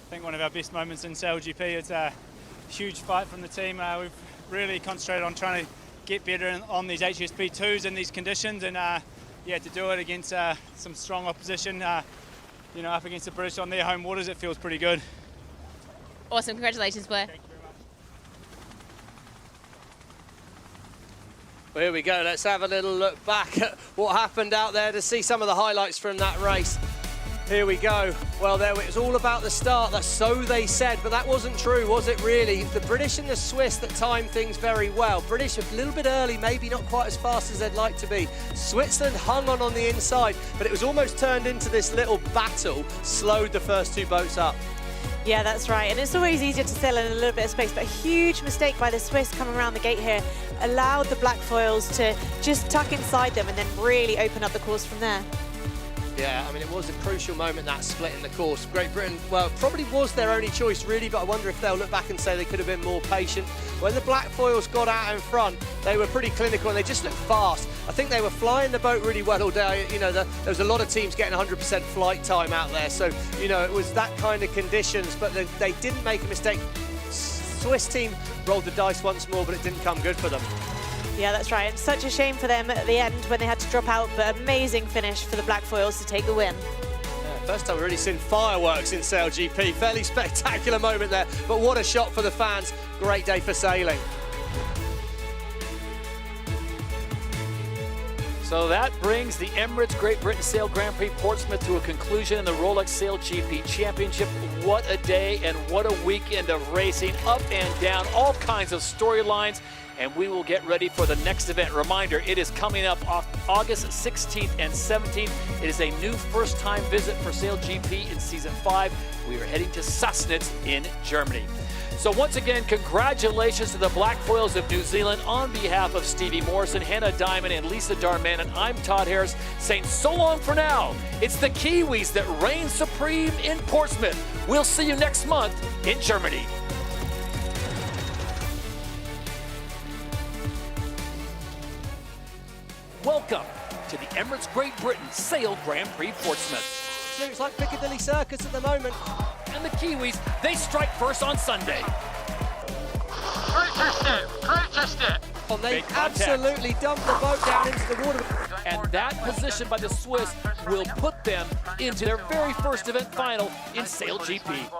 think one of our best moments in SailGP. It's a huge fight from the team. We've really concentrated on trying to get better on these HSP2s in these conditions, and yeah, to do it against some strong opposition, you know, up against the British on their home waters, it feels pretty good. Awesome, congratulations, Blair. Thank you very much. Well, here we go. Let's have a little look back at what happened out there to see some of the highlights from that race. Here we go. Well, there it was all about the start. That's so they said, but that wasn't true, was it really? The British and the Swiss that timed things very well. British a little bit early, maybe not quite as fast as they'd like to be. Switzerland hung on the inside, but it was almost turned into this little battle, slowed the first 2 boats up. Yeah, that's right. And it's always easier to sail in a little bit of space, but a huge mistake by the Swiss coming around the gate here allowed the Blackfoils to just tuck inside them and then really open up the course from there. Yeah, I mean, it was a crucial moment, that split in the course. Great Britain, well, probably was their only choice, really, but I wonder if they'll look back and say they could have been more patient. When the Blackfoils got out in front, they were pretty clinical and they just looked fast. I think they were flying the boat really well all day. You know, there was a lot of teams getting 100% flight time out there, so, you know, it was that kind of conditions, but they didn't make a mistake. Swiss team rolled the dice once more, but it didn't come good for them. Yeah, that's right. It's such a shame for them at the end when they had to drop out, but amazing finish for the Blackfoils to take the win. Yeah, first time we've really seen fireworks in SailGP. Fairly spectacular moment there, but what a shot for the fans. Great day for sailing. So that brings the Emirates Great Britain Sail Grand Prix Portsmouth to a conclusion in the Rolex SailGP Championship. What a day and what a weekend of racing, up and down, all kinds of storylines. And we will get ready for the next event. Reminder, it is coming up off August 16th and 17th. It is a new first-time visit for SailGP in Season 5. We are heading to Sassnitz in Germany. So once again, congratulations to the Black Foils of New Zealand on behalf of Stevie Morrison, Hannah Diamond, and Lisa Darman. And I'm Todd Harris saying so long for now. It's the Kiwis that reign supreme in Portsmouth. We'll see you next month in Germany. Welcome to the Emirates Great Britain Sail Grand Prix Portsmouth. Looks like Piccadilly Circus at the moment. And the Kiwis, they strike first on Sunday. Purchased it. Well, they absolutely dumped the boat down into the water. And that position by the Swiss will put them into their very first event final in SailGP.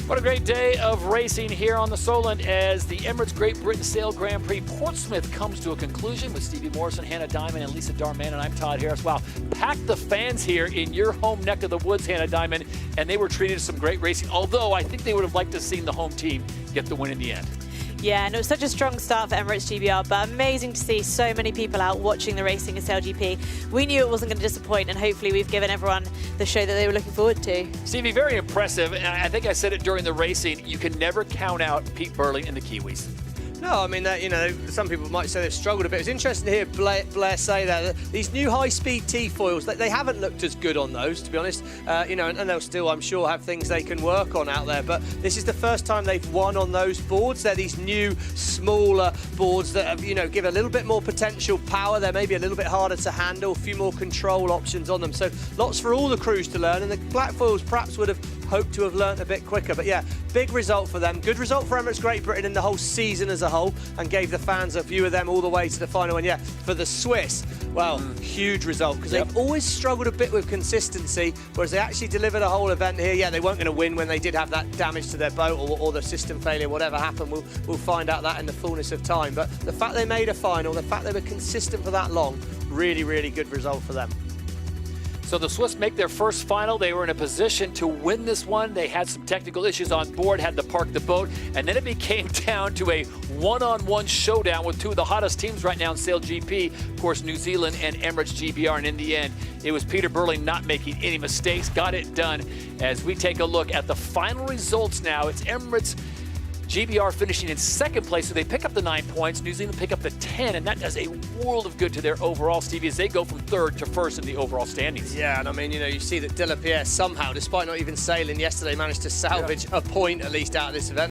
What a great day of racing here on the Solent as the Emirates Great Britain Sail Grand Prix Portsmouth comes to a conclusion with Stevie Morrison, Hannah Diamond, and Lisa Darman, and I'm Todd Harris. Wow, pack the fans here in your home neck of the woods, Hannah Diamond, and they were treated to some great racing, although I think they would have liked to have seen the home team get the win in the end. Yeah, and it was such a strong start for Emirates GBR, but amazing to see so many people out watching the racing at SailGP. We knew it wasn't going to disappoint, and hopefully we've given everyone the show that they were looking forward to. Stevie, very impressive, and I think I said it during the racing, you can never count out Pete Burling and the Kiwis. No, I mean, you know, some people might say they've struggled a bit. It's interesting to hear Blair say that these new high-speed T-foils, they haven't looked as good on those, to be honest. You know, and they'll still, I'm sure, have things they can work on out there. But this is the first time they've won on those boards. They're these new, smaller boards that, you know, give a little bit more potential power. They're maybe a little bit harder to handle, a few more control options on them. So lots for all the crews to learn. And the Black Foils perhaps would have hoped to have learnt a bit quicker. But yeah, big result for them. Good result for Emirates Great Britain in the whole season as a whole, and gave the fans a view of them all the way to the final. And yeah, for the Swiss, well, huge result, because they've always struggled a bit with consistency, whereas they actually delivered a whole event here. Yeah, they weren't going to win when they did have that damage to their boat or the system failure, whatever happened. We'll find out that in the fullness of time. But the fact they made a final, the fact they were consistent for that long, really, really good result for them. So the Swiss make their first final. They were in a position to win this one. They had some technical issues on board, had to park the boat, and then it became down to a one-on-one showdown with two of the hottest teams right now in SailGP, of course, New Zealand and Emirates GBR, and in the end, it was Peter Burling not making any mistakes, got it done. As we take a look at the final results now, it's Emirates GBR finishing in second place, so they pick up the 9 points. New Zealand pick up the 10, and that does a world of good to their overall, Stevie, as they go from third to first in the overall standings. Yeah, and I mean, you know, you see that Delapierre somehow, despite not even sailing yesterday, managed to salvage a point at least out of this event.